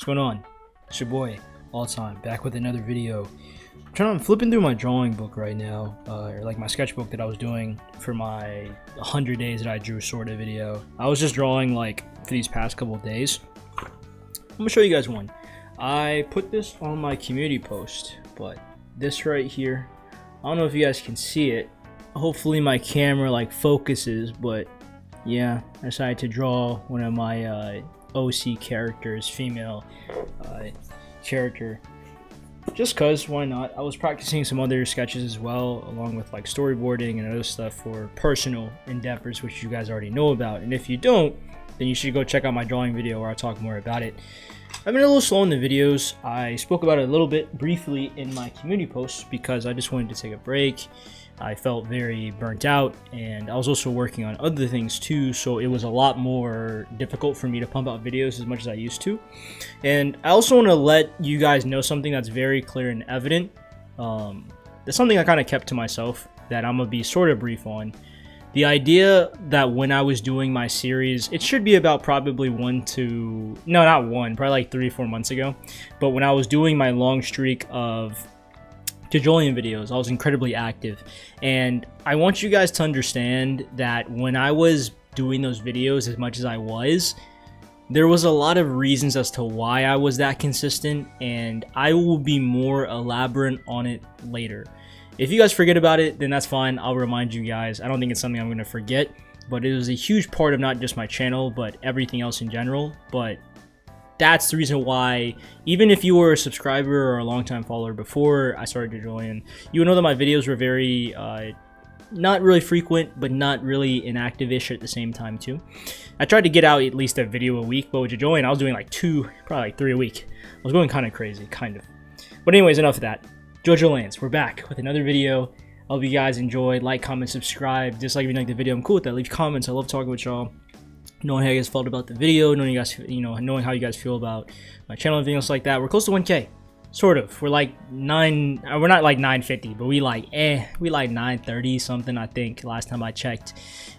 What's going on? It's your boy, All Time, back with another video. I'm flipping through my drawing book right now, or like my sketchbook that I was doing for my 100 days that I drew sort of video. I was just drawing like for these past couple of days. I'm gonna show you guys one. I put this on my community post, but this right here, I don't know if you guys can see it. Hopefully my camera like focuses, but yeah, I decided to draw one of my OC characters, female character, just cause why not. I was practicing some other sketches as well, along with like storyboarding and other stuff for personal endeavors, which you guys already know about. And if you don't, then you should go check out my drawing video where I talk more about it. I've been a little slow in the videos. I spoke about it a little bit briefly in my community posts because I just wanted to take a break. I felt very burnt out, and I was also working on other things too, so it was a lot more difficult for me to pump out videos as much as I used to. And I also want to let you guys know something that's very clear and evident. That's something I kind of kept to myself that I'm gonna be sort of brief on. The idea that when I was doing my series, it should be about probably probably like 3-4 months ago, but when I was doing my long streak of JOJOLANDS videos, I was incredibly active, and I want you guys to understand that when I was doing those videos as much as I was, there was a lot of reasons as to why I was that consistent, and I will be more elaborate on it later. If you guys forget about it, then that's fine. I'll remind you guys. I don't think it's something I'm going to forget, but it was a huge part of not just my channel, but everything else in general. But that's the reason why, even if you were a subscriber or a longtime follower before I started JOJOLANDS, you would know that my videos were very, not really frequent, but not really inactive-ish at the same time too. I tried to get out at least a video a week, but with JOJOLANDS, I was doing like 2, probably like 3 a week. I was going kind of crazy, kind of. But anyways, enough of that. JOJOLANDS, we're back with another video. I hope you guys enjoy. Like, comment, subscribe. Dislike if you like the video. I'm cool with that. Leave comments. I love talking with y'all. Knowing how you guys felt about the video, knowing how you guys feel about my channel and everything else like that. We're close to 1K, sort of. We're like we're not like 950, but we like 930 something, I think, last time I checked.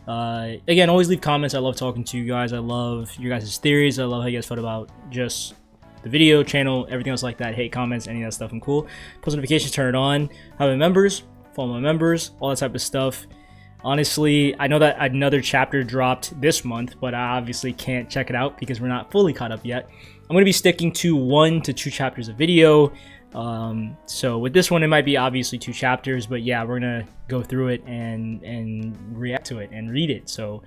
Again, always leave comments. I love talking to you guys. I love your guys' theories. I love how you guys felt about just the video, channel, everything else like that. Hate comments, any of that stuff. I'm cool. Post notifications, turn it on. Have my members, follow my members, all that type of stuff. Honestly, I know that another chapter dropped this month, but I obviously can't check it out because we're not fully caught up yet. I'm going to be sticking to 1 to 2 chapters of video. So with this one, it might be obviously 2 chapters, but yeah, we're going to go through it and react to it and read it. So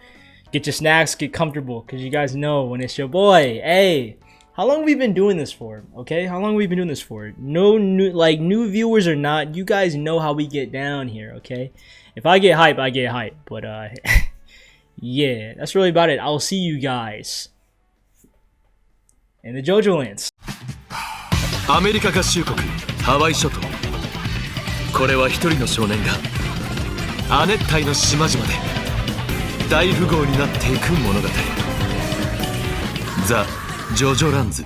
get your snacks, get comfortable, because you guys know when it's your boy. Hey, how long have we been doing this for? Okay, how long have we been doing this for? No new viewers or not, you guys know how we get down here, okay? If I get hype, I get hype. But yeah, that's really about it. I'll see you guys in the JOJOLANDS. アメリカ合衆国ハワイ諸島。これは一人の少年が亜熱帯の島々で大富豪になっていく物語。ザ・ジョジョランズ。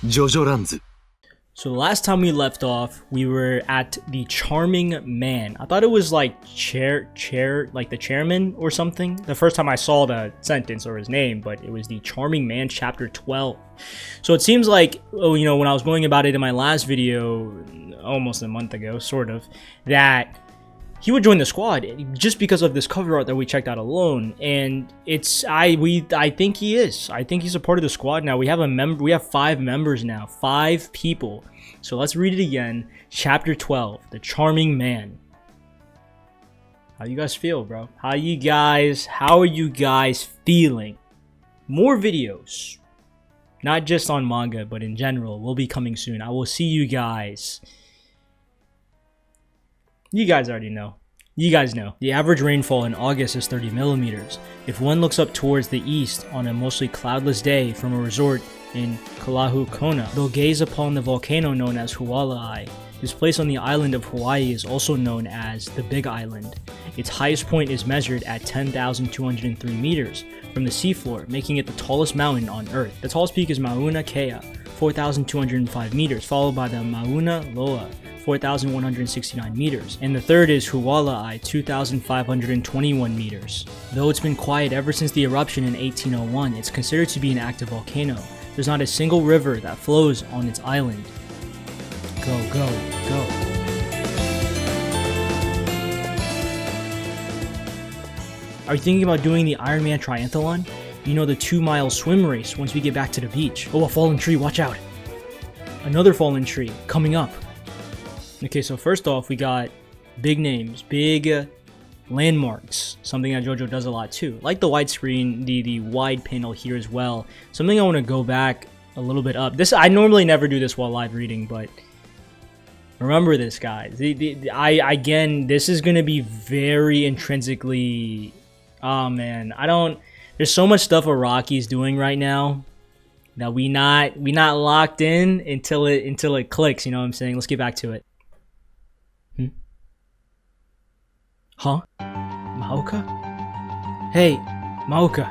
JOJOLANDS. So the last time we left off, we were at the Charming Man. I thought it was like like the chairman or something. The first time I saw the sentence or his name, but it was the Charming Man, chapter 12. So it seems like, when I was going about it in my last video, almost a month ago, sort of, that he would join the squad just because of this cover art that we checked out alone, and I think he is. I think he's a part of the squad now. We have 5 members now, 5 people. So let's read it again. Chapter 12, The Charming Man. How you guys feel, bro? How are you guys feeling? More videos, not just on manga, but in general, will be coming soon. I will see you guys You guys already know. You guys know. The average rainfall in August is 30 millimeters. If one looks up towards the east on a mostly cloudless day from a resort in 𝐶𝐤𝐞, they'll gaze upon the volcano known as 𝐶𝐤𝐼𝐴. This place on the island of Hawaii is also known as the Big Island. Its highest point is measured at 10,203 meters from the seafloor, making it the tallest mountain on Earth. The tallest peak is Mauna Kea, 4,205 meters, followed by the Mauna Loa, 4,169 meters, and the third is 𝐶𝐤𝐼𝐴, 2,521 meters. Though it's been quiet ever since the eruption in 1801, it's considered to be an active volcano. There's not a single river that flows on its island. Go, go, go. Are you thinking about doing the Ironman Triathlon? You know, the 2-mile swim race once we get back to the beach. Oh, a fallen tree, watch out. Another fallen tree coming up. Okay, so first off, we got big names, big landmarks, something that JoJo does a lot too. Like the widescreen, the wide panel here as well. Something I want to go back a little bit up. This, I normally never do this while live reading, but remember this, guys. Again, this is going to be very intrinsically... Oh, man. There's so much stuff Araki's doing right now that we not locked in until it clicks, you know what I'm saying? Let's get back to it. Huh? Maoka? Hey, Maoka,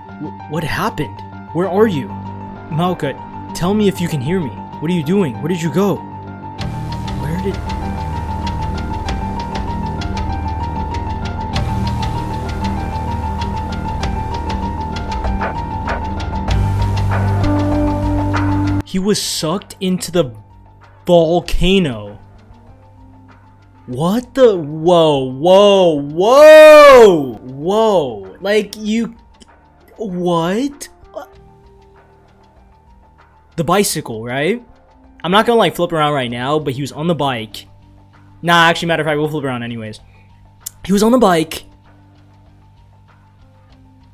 what happened? Where are you? Maoka, tell me if you can hear me. What are you doing? Where did you go? Where did... He was sucked into the volcano. What the? Whoa, whoa, whoa, whoa. Like, you... What? The bicycle, right? I'm not gonna, like, flip around right now, but he was on the bike. Nah, actually, matter of fact, we'll flip around anyways. He was on the bike.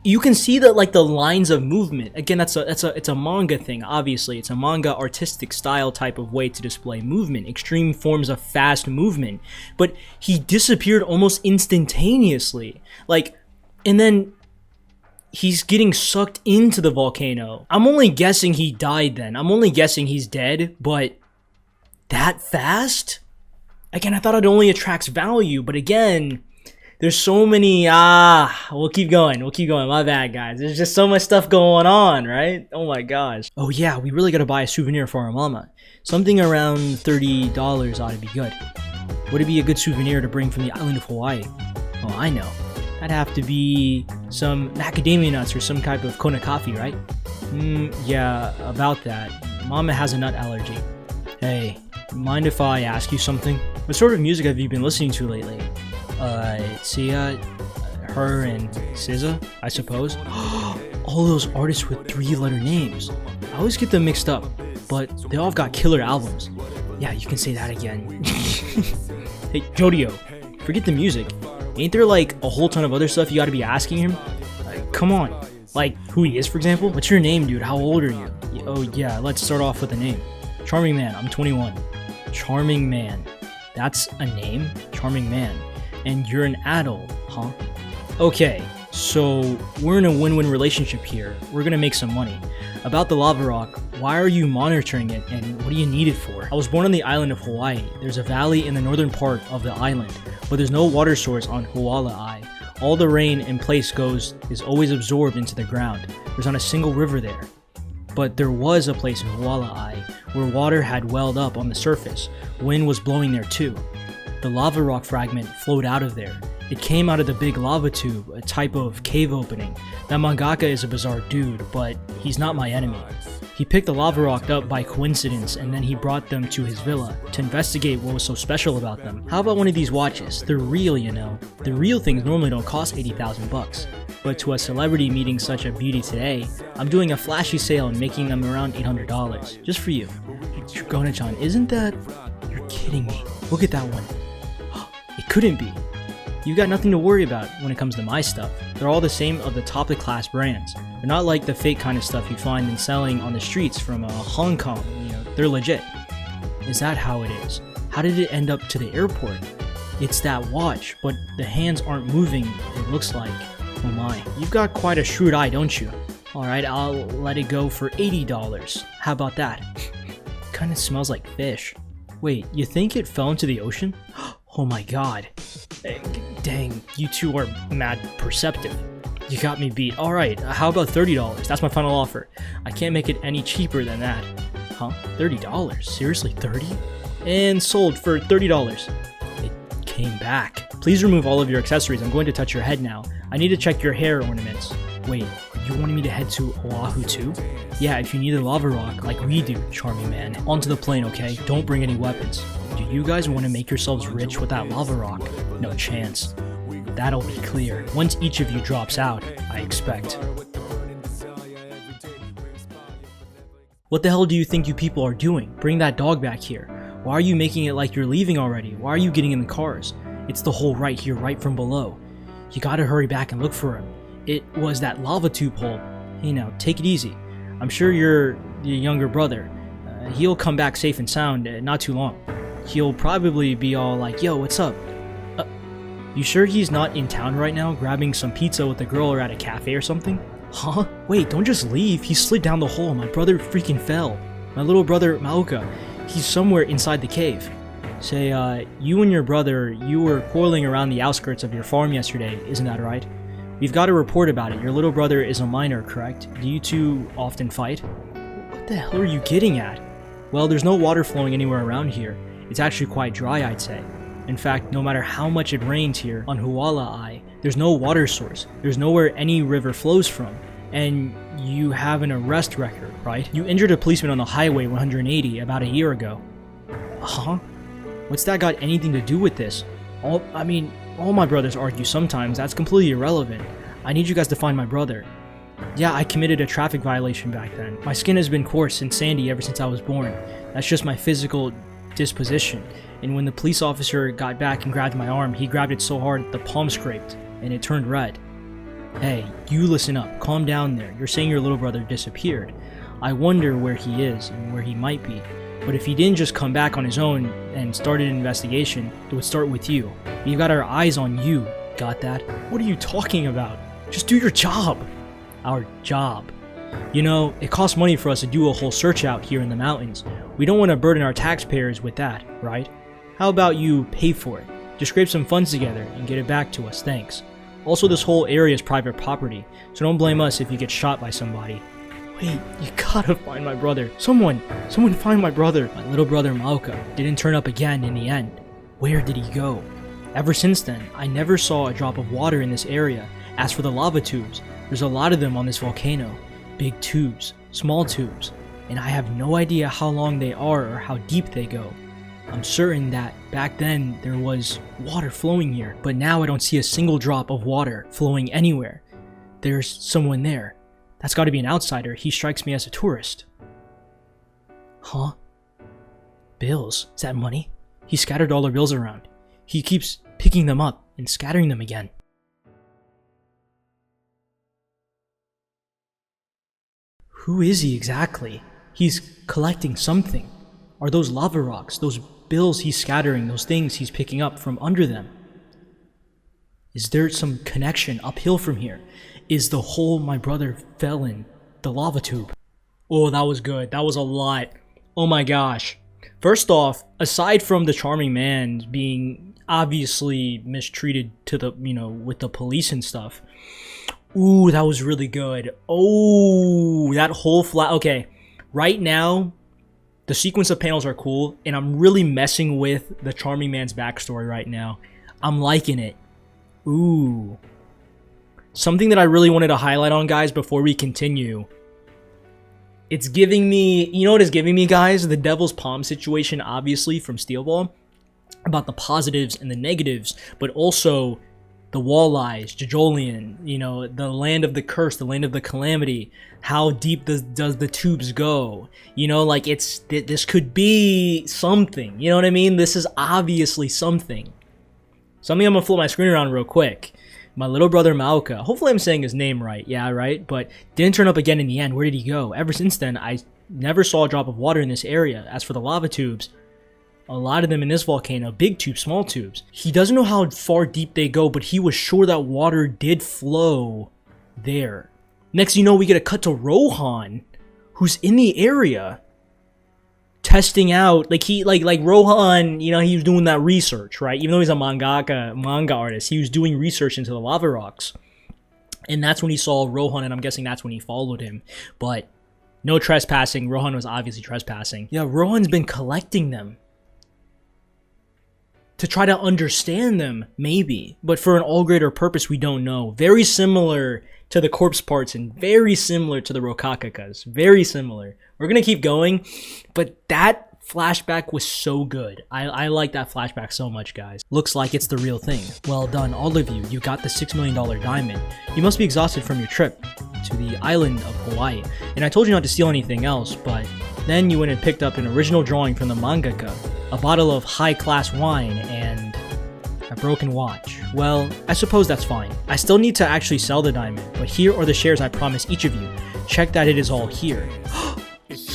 You can see that, like, the lines of movement. Again, it's a manga thing. Obviously, it's a manga artistic style type of way to display movement, extreme forms of fast movement. But he disappeared almost instantaneously, like, and then he's getting sucked into the volcano. I'm only guessing he died then. I'm only guessing he's dead, but that fast? Again, I thought it only attracts value, but again, there's so many, we'll keep going, my bad, guys. There's just so much stuff going on, right? Oh my gosh. Oh yeah, we really gotta buy a souvenir for our mama. Something around $30 ought to be good. Would it be a good souvenir to bring from the island of Hawaii? Oh, I know. That'd have to be some macadamia nuts or some type of Kona coffee, right? Yeah, about that. Mama has a nut allergy. Hey, mind if I ask you something? What sort of music have you been listening to lately? Sia, her, and SZA, I suppose. All those artists with 3-letter names. I always get them mixed up, but they all have got killer albums. Yeah, you can say that again. Hey, Jodio, forget the music. Ain't there, like, a whole ton of other stuff you gotta be asking him? Come on. Like, who he is, for example? What's your name, dude? How old are you? Oh, yeah, let's start off with a name. Charming Man, I'm 21. Charming Man. That's a name? Charming Man. And you're an adult, huh? Okay, so we're in a win-win relationship here. We're gonna make some money. About the lava rock, why are you monitoring it and what do you need it for? I was born on the island of Hawaii. There's a valley in the northern part of the island, but there's no water source on 𝐶𝐤𝐼𝐴. All the rain in place is always absorbed into the ground. There's not a single river there. But there was a place in 𝐶𝐤𝐼𝐴 where water had welled up on the surface. Wind was blowing there too. The lava rock fragment flowed out of there. It came out of the big lava tube, a type of cave opening. That mangaka is a bizarre dude, but he's not my enemy. He picked the lava rock up by coincidence and then he brought them to his villa to investigate what was so special about them. How about one of these watches? They're real, you know. The real things normally don't cost 80,000 bucks. But to a celebrity meeting such a beauty today, I'm doing a flashy sale and making them around $800. Just for you. Gona-chan, isn't that... You're kidding me. Look at that one. It couldn't be. You've got nothing to worry about when it comes to my stuff. They're all the same of the top of the class brands. They're not like the fake kind of stuff you find in selling on the streets from Hong Kong. You know, they're legit. Is that how it is? How did it end up to the airport? It's that watch, but the hands aren't moving, it looks like. Oh my. You've got quite a shrewd eye, don't you? Alright, I'll let it go for $80. How about that? Kinda smells like fish. Wait, you think it fell into the ocean? Oh my god. Dang, you two are mad perceptive. You got me beat. Alright, how about $30? That's my final offer. I can't make it any cheaper than that. Huh? $30? Seriously, 30? And sold for $30. It came back. Please remove all of your accessories. I'm going to touch your head now. I need to check your hair ornaments. Wait, you wanted me to head to Oahu too? Yeah, if you need a lava rock like we do, charming man. Onto the plane, okay? Don't bring any weapons. Do you guys want to make yourselves rich with that lava rock? No chance. That'll be clear once each of you drops out, I expect. What the hell do you think you people are doing? Bring that dog back here. Why are you making it like you're leaving already? Why are you getting in the cars? It's the hole right here, right from below. You gotta hurry back and look for him. It was that lava tube hole. Hey now, take it easy. I'm sure your younger brother, he'll come back safe and sound not too long. He'll probably be all like, yo, what's up? You sure he's not in town right now grabbing some pizza with a girl or at a cafe or something? Huh? Wait, don't just leave. He slid down the hole. My brother freaking fell. My little brother 𝐴𝐿𝐶, he's somewhere inside the cave. Say, you and your brother, you were quarreling around the outskirts of your farm yesterday, isn't that right? We've got a report about it. Your little brother is a minor, correct? Do you two often fight? What the hell are you getting at? Well, there's no water flowing anywhere around here. It's actually quite dry, I'd say. In fact, no matter how much it rains here on 𝐴𝐿𝐶, there's no water source. There's nowhere any river flows from. And you have an arrest record, right? You injured a policeman on the highway 180 about a year ago. Huh? What's that got anything to do with this? All my brothers argue sometimes. That's completely irrelevant. I need you guys to find my brother. Yeah, I committed a traffic violation back then. My skin has been coarse and sandy ever since I was born. That's just my physical disposition. And when the police officer got back and grabbed my arm, he grabbed it so hard the palm scraped and it turned red. Hey, you listen up. Calm down there. You're saying your little brother disappeared. I wonder where he is and where he might be. But if he didn't just come back on his own and started an investigation, it would start with you. We've got our eyes on you. Got that? What are you talking about? Just do your job. Our job. You know, it costs money for us to do a whole search out here in the mountains. We don't want to burden our taxpayers with that, right? How about you pay for it? Just scrape some funds together and get it back to us, thanks. Also, this whole area is private property, so don't blame us if you get shot by somebody. Wait, you gotta find my brother. Someone find my brother. My little brother 𝐴𝐿𝐶 didn't turn up again in the end. Where did he go? Ever since then, I never saw a drop of water in this area. As for the lava tubes, there's a lot of them on this volcano. Big tubes, small tubes, and I have no idea how long they are or how deep they go. I'm certain that back then there was water flowing here, but now I don't see a single drop of water flowing anywhere. There's someone there. That's gotta be an outsider. He strikes me as a tourist. Huh? Bills? Is that money? He scattered all our bills around. He keeps picking them up and scattering them again. Who is he exactly? He's collecting something. Are those lava rocks, those bills he's scattering, those things he's picking up from under them? Is there some connection uphill from here? Is the hole my brother fell in the lava tube? Oh, that was good. That was a lot. Oh my gosh. First off, aside from the charming man being obviously mistreated to the, with the police and stuff. Ooh, that was really good. Oh, that whole okay. Right now, the sequence of panels are cool, and I'm really messing with the charming man's backstory right now. I'm liking it. Ooh. Something that I really wanted to highlight on, guys, before we continue. It's giving me, you know what it's giving me, guys? The Devil's Palm situation, obviously, from Steel Ball. About the positives and the negatives, but also the walleyes, JOJOLAND, the land of the curse, the land of the calamity. How deep does the tubes go? This could be something. You know what I mean? This is obviously something. Something I'm gonna flip my screen around real quick. My little brother 𝐴𝐿𝐶. Hopefully I'm saying his name right. Yeah, right? But didn't turn up again in the end. Where did he go? Ever since then, I never saw a drop of water in this area. As for the lava tubes, A lot of them in this volcano, big tubes, small tubes. He doesn't know how far deep they go, but he was sure that water did flow there. Next you know, we get a cut to Rohan, who's in the area testing out, like Rohan, you know, he was doing that research, right? Even though he's a manga artist, he was doing research into the lava rocks. And that's when he saw Rohan, and I'm guessing that's when he followed him. But no trespassing. Rohan was obviously trespassing. Yeah, Rohan's been collecting them to try to understand them, maybe. But for an all greater purpose, we don't know. Very similar to the corpse parts and very similar to the Rokakakas. Very similar. We're gonna keep going, but that flashback was so good. I like that flashback so much, guys. Looks like it's the real thing. Well done, all of you. You got the $6 million diamond. You must be exhausted from your trip to the island of Hawaii. And I told you not to steal anything else, but then you went and picked up an original drawing from the mangaka, a bottle of high-class wine, and a broken watch. Well, I suppose that's fine. I still need to actually sell the diamond, but here are the shares I promised each of you. Check that it is all here.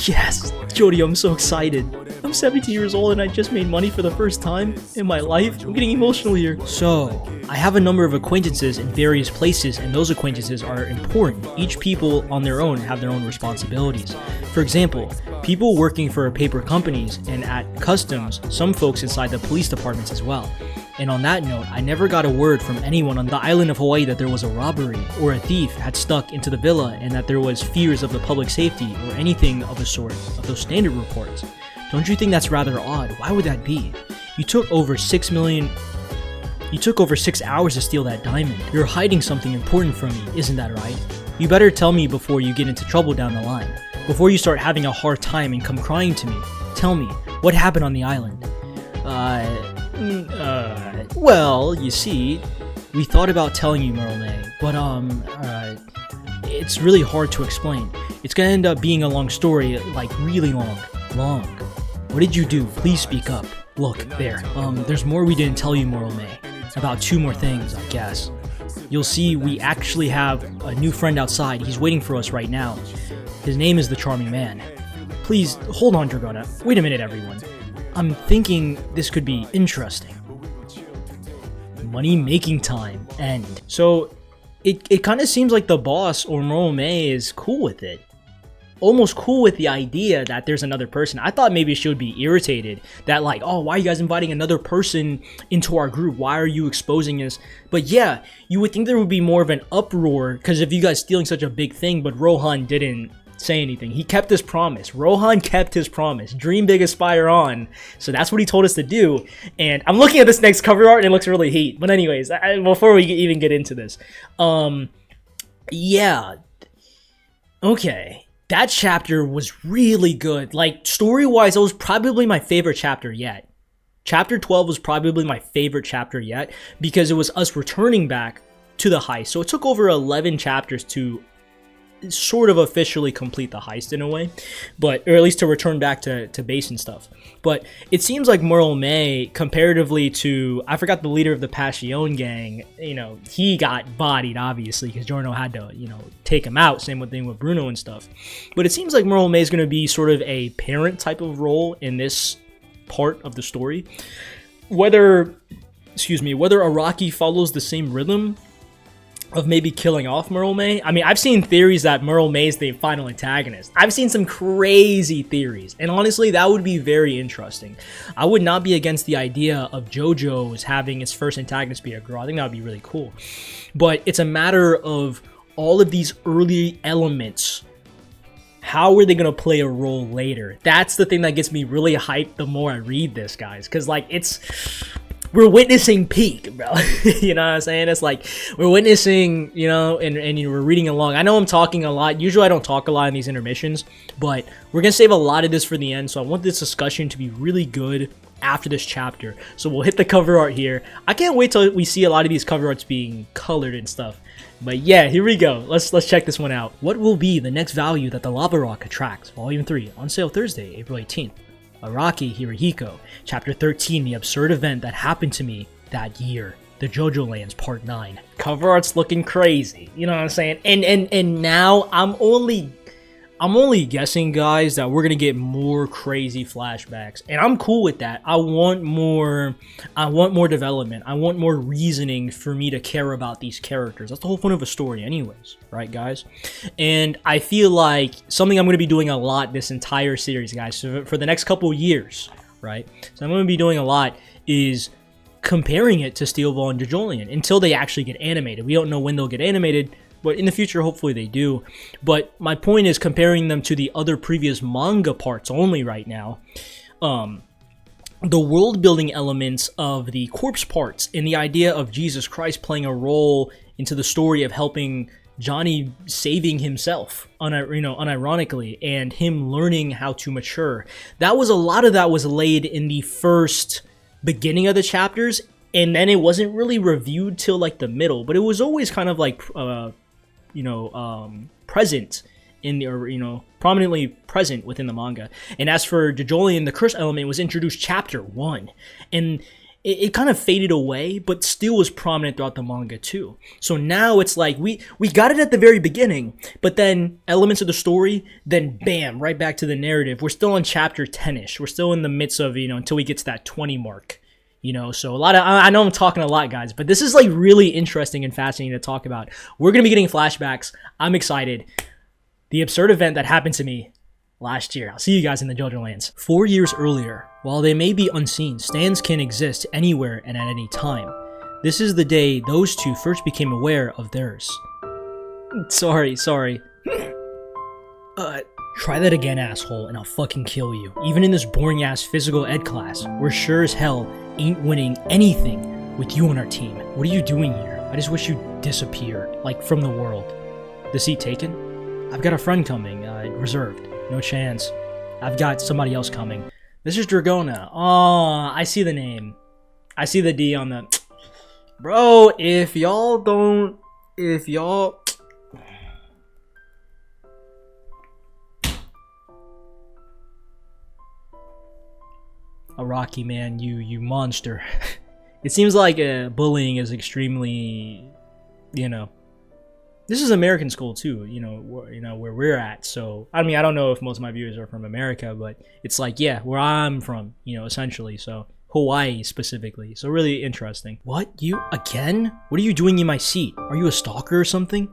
Yes! Jody, I'm so excited. I'm 17 years old and I just made money for the first time in my life. I'm getting emotional here. So, I have a number of acquaintances in various places, and those acquaintances are important. Each people on their own have their own responsibilities. For example, people working for paper companies, and at customs, some folks inside the police departments as well. And on that note, I never got a word from anyone on the island of Hawaii that there was a robbery or a thief had stuck into the villa and that there was fears of the public safety or anything of the sort of those standard reports. Don't you think that's rather odd? Why would that be? You took over 6 hours to steal that diamond. You're hiding something important from me, isn't that right? You better tell me before you get into trouble down the line. Before you start having a hard time and come crying to me. Tell me, what happened on the island? Well, you see, we thought about telling you, Murome, but, it's really hard to explain. It's gonna end up being a long story, like really long. What did you do? Please speak up. Look, there. There's more we didn't tell you, Murome. About 2 more things, I guess. You'll see we actually have a new friend outside. He's waiting for us right now. His name is the Charming Man. Please, hold on, Dragona. Wait a minute, everyone. I'm thinking this could be interesting. Money making time. End. So, it kind of seems like the boss, or Murome, is cool with it. Almost cool with the idea that there's another person. I thought maybe she would be irritated that, like, oh, why are you guys inviting another person into our group? Why are you exposing us? But yeah, you would think there would be more of an uproar because of you guys stealing such a big thing, but Rohan didn't say anything. He kept his promise. Rohan kept his promise. Dream big, aspire on. So that's what he told us to do. And I'm looking at this next cover art and it looks really heat. But anyways, before we even get into this, yeah. Okay. That chapter was really good. Like, story-wise, it was probably my favorite chapter yet. Chapter 12 was probably my favorite chapter yet because it was us returning back to the heist. So it took over 11 chapters to sort of officially complete the heist in a way, but or at least to return back to base and stuff. But it seems like Murome, comparatively to, I forgot the leader of the Passion gang, you know, he got bodied obviously because Giorno had to, you know, take him out. Same thing with Bruno and stuff. But it seems like Murome is going to be sort of a parent type of role in this part of the story. Whether Araki follows the same rhythm of maybe killing off Murome. I mean, I've seen theories that Murome is the final antagonist. I've seen some crazy theories, and honestly, that would be very interesting. I would not be against the idea of JoJo's having its first antagonist be a girl. I think that would be really cool. But it's a matter of all of these early elements. How are they going to play a role later? That's the thing that gets me really hyped the more I read this, guys. Because, like, we're witnessing peak, bro. You know what I'm saying? It's like we're witnessing, you know, and we're reading along. I know I'm talking a lot. Usually I don't talk a lot in these intermissions, but we're going to save a lot of this for the end. So I want this discussion to be really good after this chapter. So we'll hit the cover art here. I can't wait till we see a lot of these cover arts being colored and stuff. But yeah, here we go. Let's check this one out. What will be the next value that the lava rock attracts? Volume 3, on sale Thursday, April 18th. Araki Hirohiko, Chapter 13, the absurd event that happened to me that year. The JOJOLANDS Part 9. Cover art's looking crazy, you know what I'm saying? And now I'm I'm only guessing, guys, that we're gonna get more crazy flashbacks, and I'm cool with that. I want more development. I want more reasoning for me to care about these characters. That's the whole point of a story anyways, right, guys? And I feel like something I'm gonna be doing a lot this entire series, guys, so for the next couple years, right? So I'm gonna be doing a lot is comparing it to Steel Ball and JoJoLand until they actually get animated. We don't know when they'll get animated, but in the future, hopefully they do. But my point is comparing them to the other previous manga parts only right now. The world-building elements of the corpse parts and the idea of Jesus Christ playing a role into the story of helping Johnny saving himself, unironically, and him learning how to mature. A lot of that was laid in the first beginning of the chapters, and then it wasn't really reviewed till like the middle, but it was always kind of like present in the, prominently present within the manga. And as for JoJoLand, the curse element was introduced chapter 1, and it kind of faded away, but still was prominent throughout the manga too. So now it's like we got it at the very beginning, but then elements of the story, then bam, right back to the narrative. We're still on chapter 10ish. We're still in the midst of, until we get to that 20 mark. So I know I'm talking a lot, guys, but this is like really interesting and fascinating to talk about. We're going to be getting flashbacks. I'm excited. The absurd event that happened to me last year. I'll see you guys in the JoJoLands. 4 years earlier, while they may be unseen, stands can exist anywhere and at any time. This is the day those two first became aware of theirs. Sorry. Try that again, asshole, and I'll fucking kill you. Even in this boring-ass physical ed class, we're sure as hell ain't winning anything with you on our team. What are you doing here? I just wish you'd disappear, like from the world. The seat taken? I've got a friend coming, reserved. No chance. I've got somebody else coming. This is Dragona. Oh, I see the name. I see the D on the... Bro, if y'all... Araki, man, you monster. It seems like bullying is extremely, this is American school too, where we're at. So I mean, I don't know if most of my viewers are from America, but it's like, yeah, where I'm from, essentially. So Hawaii specifically. So really interesting. What? You again? What are you doing in my seat? Are you a stalker or something?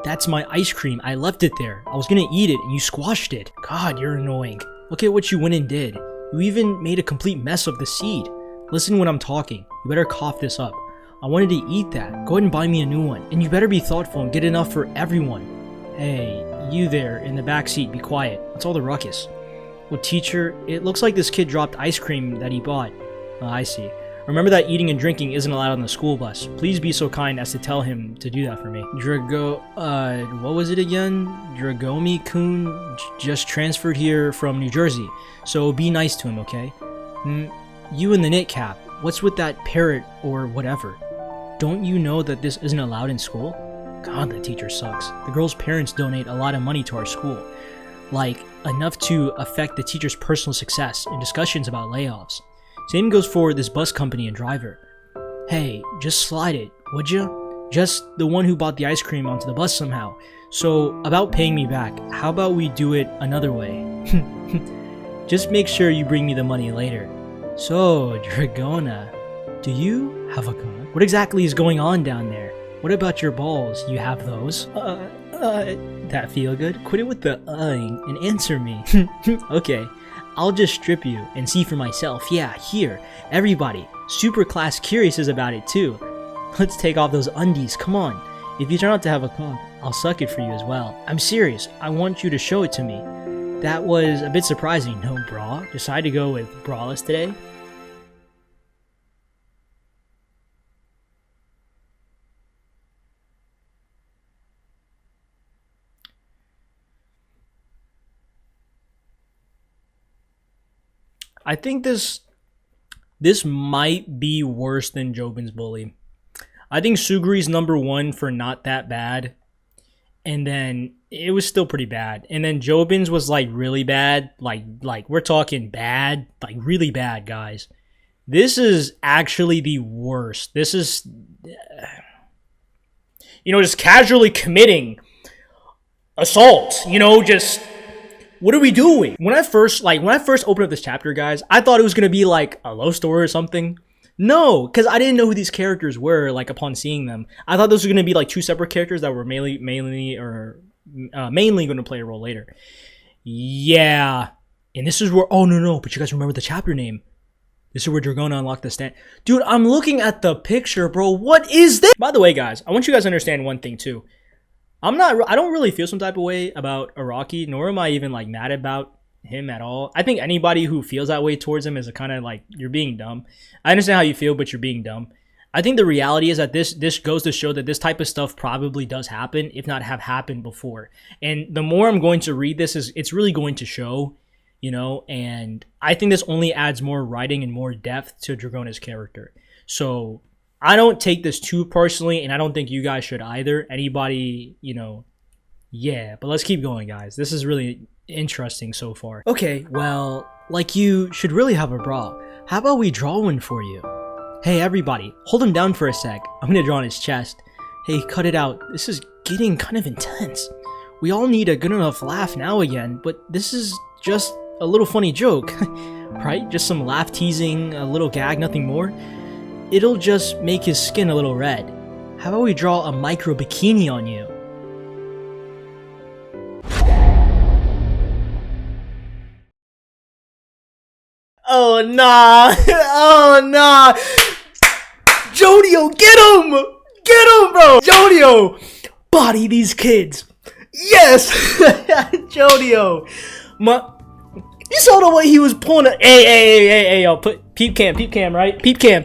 That's my ice cream. I left it there. I was gonna eat it and you squashed it. God, you're annoying. Look at what you went and did. You even made a complete mess of the seed. Listen when I'm talking. You better cough this up. I wanted to eat that. Go ahead and buy me a new one. And you better be thoughtful and get enough for everyone. Hey, you there in the back seat, be quiet. What's all the ruckus? Well, teacher, it looks like this kid dropped ice cream that he bought. I see. Remember that eating and drinking isn't allowed on the school bus. Please be so kind as to tell him to do that for me. What was it again? 𝐸𝐵𝐸 just transferred here from New Jersey, so be nice to him, okay? You and the knit cap, what's with that parrot or whatever? Don't you know that this isn't allowed in school? God, the teacher sucks. The girl's parents donate a lot of money to our school. Like, enough to affect the teacher's personal success in discussions about layoffs. Same goes for this bus company and driver. Hey, just slide it, would you? Just the one who bought the ice cream onto the bus somehow. So, about paying me back, how about we do it another way? Just make sure you bring me the money later. So, Dragona, do you have a gun? What exactly is going on down there? What about your balls? You have those? That feel good? Quit it with the and answer me. Okay. I'll just strip you and see for myself. Yeah, here. Everybody. Super class curious is about it too. Let's take off those undies. Come on. If you turn out to have a cock, I'll suck it for you as well. I'm serious. I want you to show it to me. That was a bit surprising. No bra? Decide to go with braless today? I think this might be worse than Jobin's Bully. I think Suguri's number one for not that bad. And then it was still pretty bad. And then Jobin's was like really bad. Like we're talking bad. Like really bad, guys. This is actually the worst. This is, just casually committing assault, you know, just what are we doing? When I first opened up this chapter, guys, I thought it was gonna be like a love story or something. No, because I didn't know who these characters were, like, upon seeing them. I thought those were gonna be like 2 separate characters that were mainly gonna play a role later. Yeah. And this is where, oh no, but you guys remember the chapter name. This is where Dragona unlocked the stand. Dude, I'm looking at the picture, bro. What is this? By the way, guys, I want you guys to understand one thing too. I don't really feel some type of way about Araki, nor am I even like mad about him at all. I think anybody who feels that way towards him is a kind of like, you're being dumb. I understand how you feel, but you're being dumb. I think the reality is that this goes to show that this type of stuff probably does happen, if not have happened before. And the more I'm going to read this, it's really going to show, you know, and I think this only adds more writing and more depth to Dragona's character. So I don't take this too personally, and I don't think you guys should either. Anybody, you know, yeah, but let's keep going, guys. This is really interesting so far. Okay, well, like, you should really have a bra. How about we draw one for you? Hey, everybody, hold him down for a sec. I'm gonna draw on his chest. Hey, cut it out. This is getting kind of intense. We all need a good enough laugh now again, but this is just a little funny joke, right? Just some laugh teasing, a little gag, nothing more. It'll just make his skin a little red. How about we draw a micro bikini on you? Oh nah, oh nah. JoJo, get him! Get him, bro! JoJo, body these kids. Yes! JoJo. You saw the way he was pulling it. Hey, yo, put peep cam, right? Peep cam.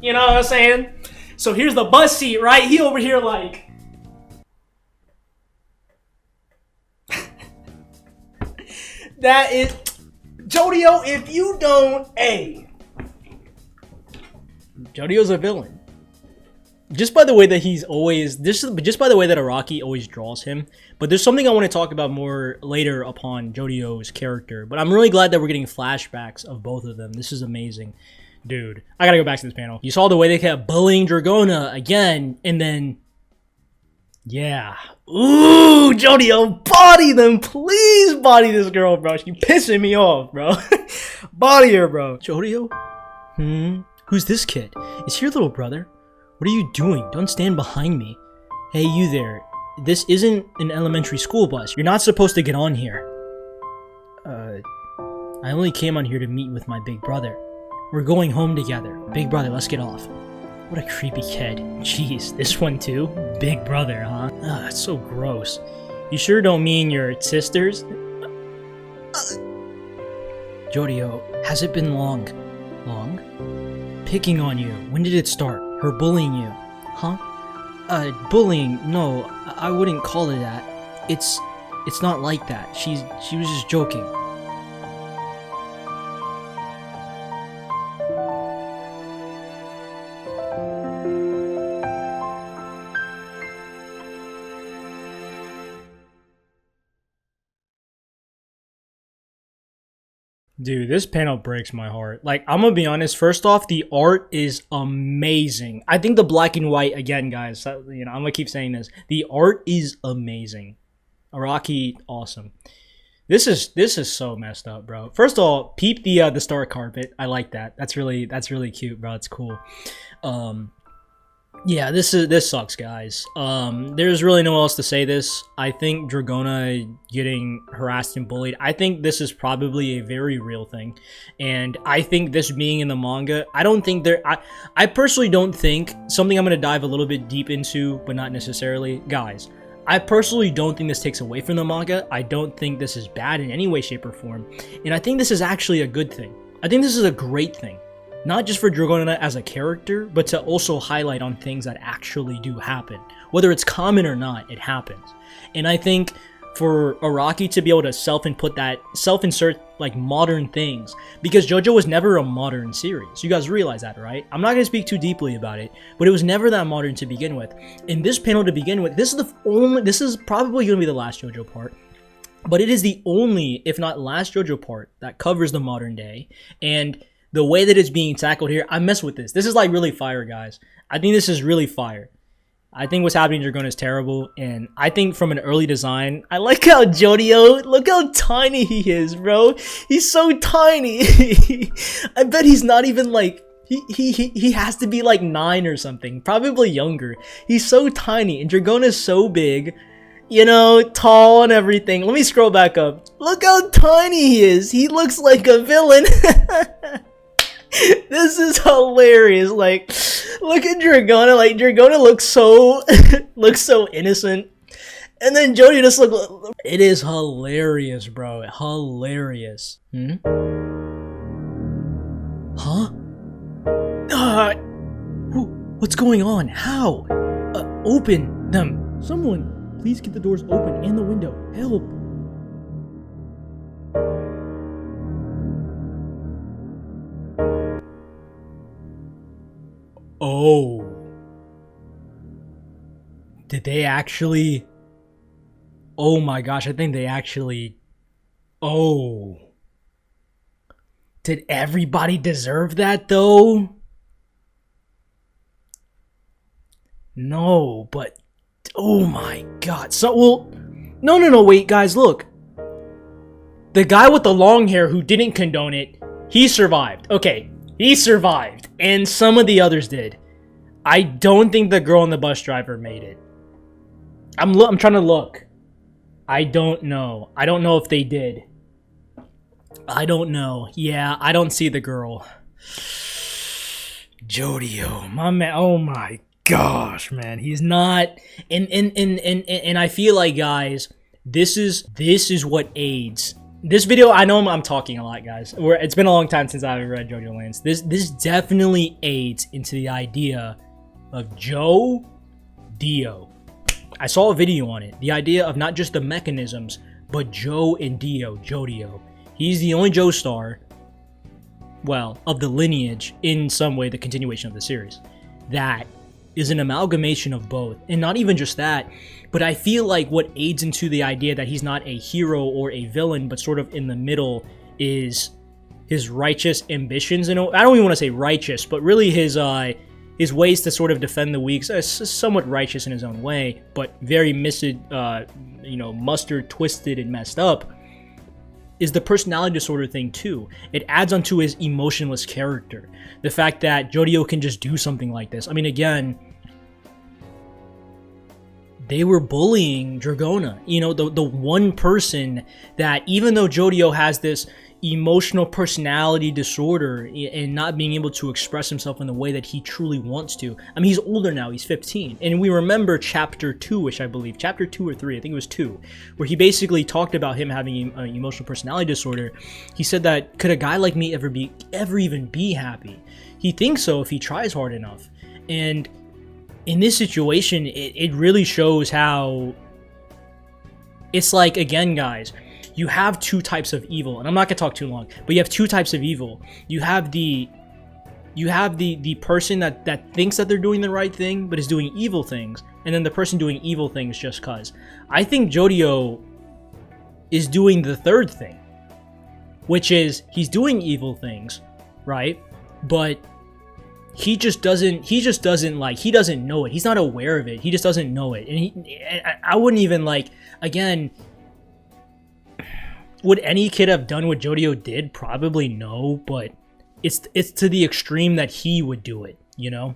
You know what I'm saying? So here's the bus seat, right? He over here like... That is... JoJo, if you don't... Hey. JoJo's a villain. Just by the way that he's always... just by the way that Araki always draws him. But there's something I want to talk about more later upon JoJo's character. But I'm really glad that we're getting flashbacks of both of them. This is amazing. Dude, I gotta go back to this panel. You saw the way they kept bullying Dragona again, and then... Yeah. Ooh, JoJo, body them. Please body this girl, bro. She's pissing me off, bro. Body her, bro. JoJo? Who's this kid? Is he your little brother? What are you doing? Don't stand behind me. Hey, you there. This isn't an elementary school bus. You're not supposed to get on here. I only came on here to meet with my big brother. We're going home together. Big brother, let's get off. What a creepy kid. Jeez, this one too? Big brother, huh? Ugh, that's so gross. You sure don't mean your sisters? JoJo, has it been long? Long? Picking on you. When did it start? Her bullying you. Huh? Bullying? No, I wouldn't call it that. It's not like that. She was just joking. Dude, this panel breaks my heart. Like, I'm gonna be honest, first off, the art is amazing. I think the black and white, again, guys, you know, I'm gonna keep saying this. The art is amazing. Araki, awesome. This is so messed up, bro. First of all, peep the star carpet. I like that. That's really cute, bro. It's cool. Yeah, this sucks, guys. There's really no else to say this. I think Dragona getting harassed and bullied, I think this is probably a very real thing. And I think this being in the manga, I personally don't think, something I'm going to dive a little bit deep into, but not necessarily. Guys, I personally don't think this takes away from the manga. I don't think this is bad in any way, shape, or form. And I think this is actually a good thing. I think this is a great thing. Not just for Dragona as a character, but to also highlight on things that actually do happen. Whether it's common or not, it happens. And I think for Araki to be able to self-insert like modern things, because JoJo was never a modern series. You guys realize that, right? I'm not going to speak too deeply about it, but it was never that modern to begin with. In this panel to begin with, this is probably going to be the last JoJo part. But it is the only, if not last JoJo part, that covers the modern day. And the way that it's being tackled here, I mess with this. This is like really fire, guys. I think this is really fire. I think what's happening to Dragona is terrible, and I think from an early design, I like how JoJo, look how tiny he is, bro. He's so tiny. I bet he's not even like, he has to be like 9 or something, probably younger. He's so tiny, and Dragona's so big, you know, tall and everything. Let me scroll back up. Look how tiny he is. He looks like a villain. This is hilarious. Like, look at Dragona. Like, Dragona looks so looks so innocent, and then Jody just look. It is hilarious, bro. Hilarious. Huh? What's going on? How? Open them. Someone, please get the doors open and the window. Help. Oh. Did they actually? Oh my gosh, I think they actually. Oh. Did everybody deserve that though? No, but oh my god. So, well, no, wait, guys, look. The guy with the long hair who didn't condone it, he survived. Okay, he survived, and some of the others did. I don't think the girl and the bus driver made it. I'm trying to look. I don't know. I don't know if they did. I don't know. Yeah, I don't see the girl. JoJo, my man. Oh my gosh, man. He's not. And I feel like, guys, this is what AIDS. This video, I know I'm talking a lot, guys. It's been a long time since I've read JoJoLands. This definitely aids into the idea of JoJo. I saw a video on it. The idea of not just the mechanisms, but Jo and JoJo. He's the only Joestar, well, of the lineage, in some way, the continuation of the series, that is an amalgamation of both. And not even just that, but I feel like what aids into the idea that he's not a hero or a villain, but sort of in the middle, is his righteous ambitions. And I don't even want to say righteous, but really his ways to sort of defend the weak, somewhat righteous in his own way, but very mustard twisted and messed up, is the personality disorder thing too. It adds onto his emotionless character. The fact that JoJo can just do something like this. I mean, again, they were bullying Dragona. You know, the one person that, even though JoJo has this emotional personality disorder and not being able to express himself in the way that he truly wants to. I mean, he's older now, he's 15. And we remember chapter 2, which I believe, chapter 2 or 3, I think it was 2, where he basically talked about him having an emotional personality disorder. He said that, could a guy like me ever even be happy? He thinks so if he tries hard enough. And in this situation, it really shows how it's like, again, guys, you have two types of evil, and I'm not gonna talk too long, but you have two types of evil. You have the person that thinks that they're doing the right thing but is doing evil things, and then the person doing evil things just cause. I think JoJo is doing the third thing, which is he's doing evil things, right? But he doesn't know it. He's not aware of it. He just doesn't know it. And I wouldn't even, like, again, would any kid have done what JoJo did? Probably no, but it's to the extreme that he would do it, you know?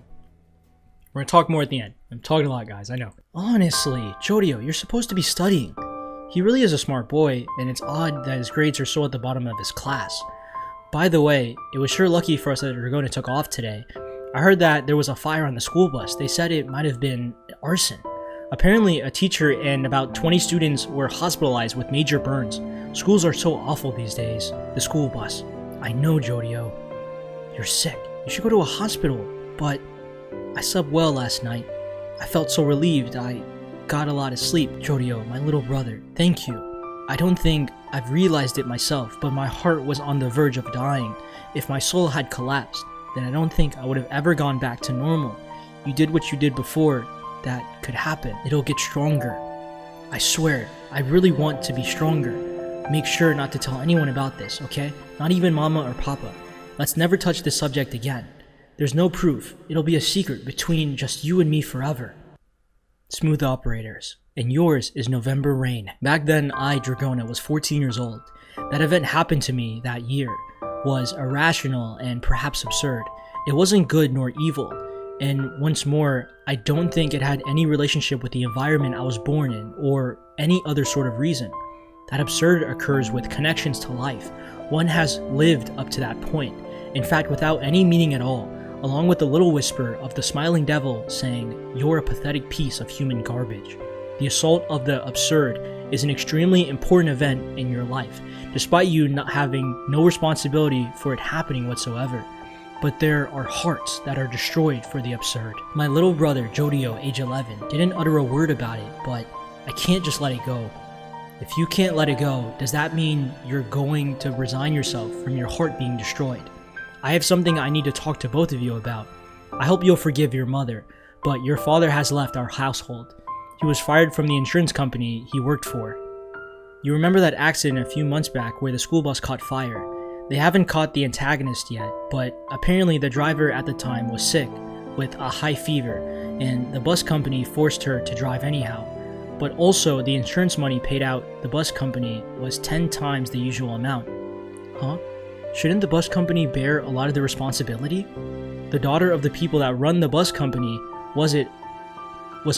We're gonna talk more at the end. I'm talking a lot, guys, I know. Honestly, JoJo, you're supposed to be studying. He really is a smart boy, and it's odd that his grades are so at the bottom of his class. By the way, it was sure lucky for us that Dragona took off today. I heard that there was a fire on the school bus. They said it might have been arson. Apparently, a teacher and about 20 students were hospitalized with major burns. Schools are so awful these days. The school bus. I know, JoJo. You're sick. You should go to a hospital. But I slept well last night. I felt so relieved. I got a lot of sleep. JoJo, my little brother, thank you. I don't think I've realized it myself, but my heart was on the verge of dying. If my soul had collapsed, then I don't think I would have ever gone back to normal. You did what you did before. That could happen. It'll get stronger. I swear, I really want to be stronger. Make sure not to tell anyone about this, okay? Not even Mama or Papa. Let's never touch this subject again. There's no proof. It'll be a secret between just you and me forever. Smooth operators, and yours is November Rain. Back then, I, Dragona, was 14 years old. That event happened to me that year was irrational and perhaps absurd. It wasn't good nor evil, and once more, I don't think it had any relationship with the environment I was born in or any other sort of reason. That absurd occurs with connections to life. One has lived up to that point, in fact without any meaning at all, along with the little whisper of the smiling devil saying, "You're a pathetic piece of human garbage." The assault of the absurd is an extremely important event in your life, despite you not having no responsibility for it happening whatsoever. But there are hearts that are destroyed for the absurd. My little brother, JoJo, age 11, didn't utter a word about it, but I can't just let it go. If you can't let it go, does that mean you're going to resign yourself from your heart being destroyed? I have something I need to talk to both of you about. I hope you'll forgive your mother, but your father has left our household. He was fired from the insurance company he worked for. You remember that accident a few months back where the school bus caught fire? They haven't caught the antagonist yet, but apparently the driver at the time was sick with a high fever, and the bus company forced her to drive anyhow. But also the insurance money paid out the bus company was 10 times the usual amount. Huh? Shouldn't the bus company bear a lot of the responsibility? The daughter of the people that run the bus company was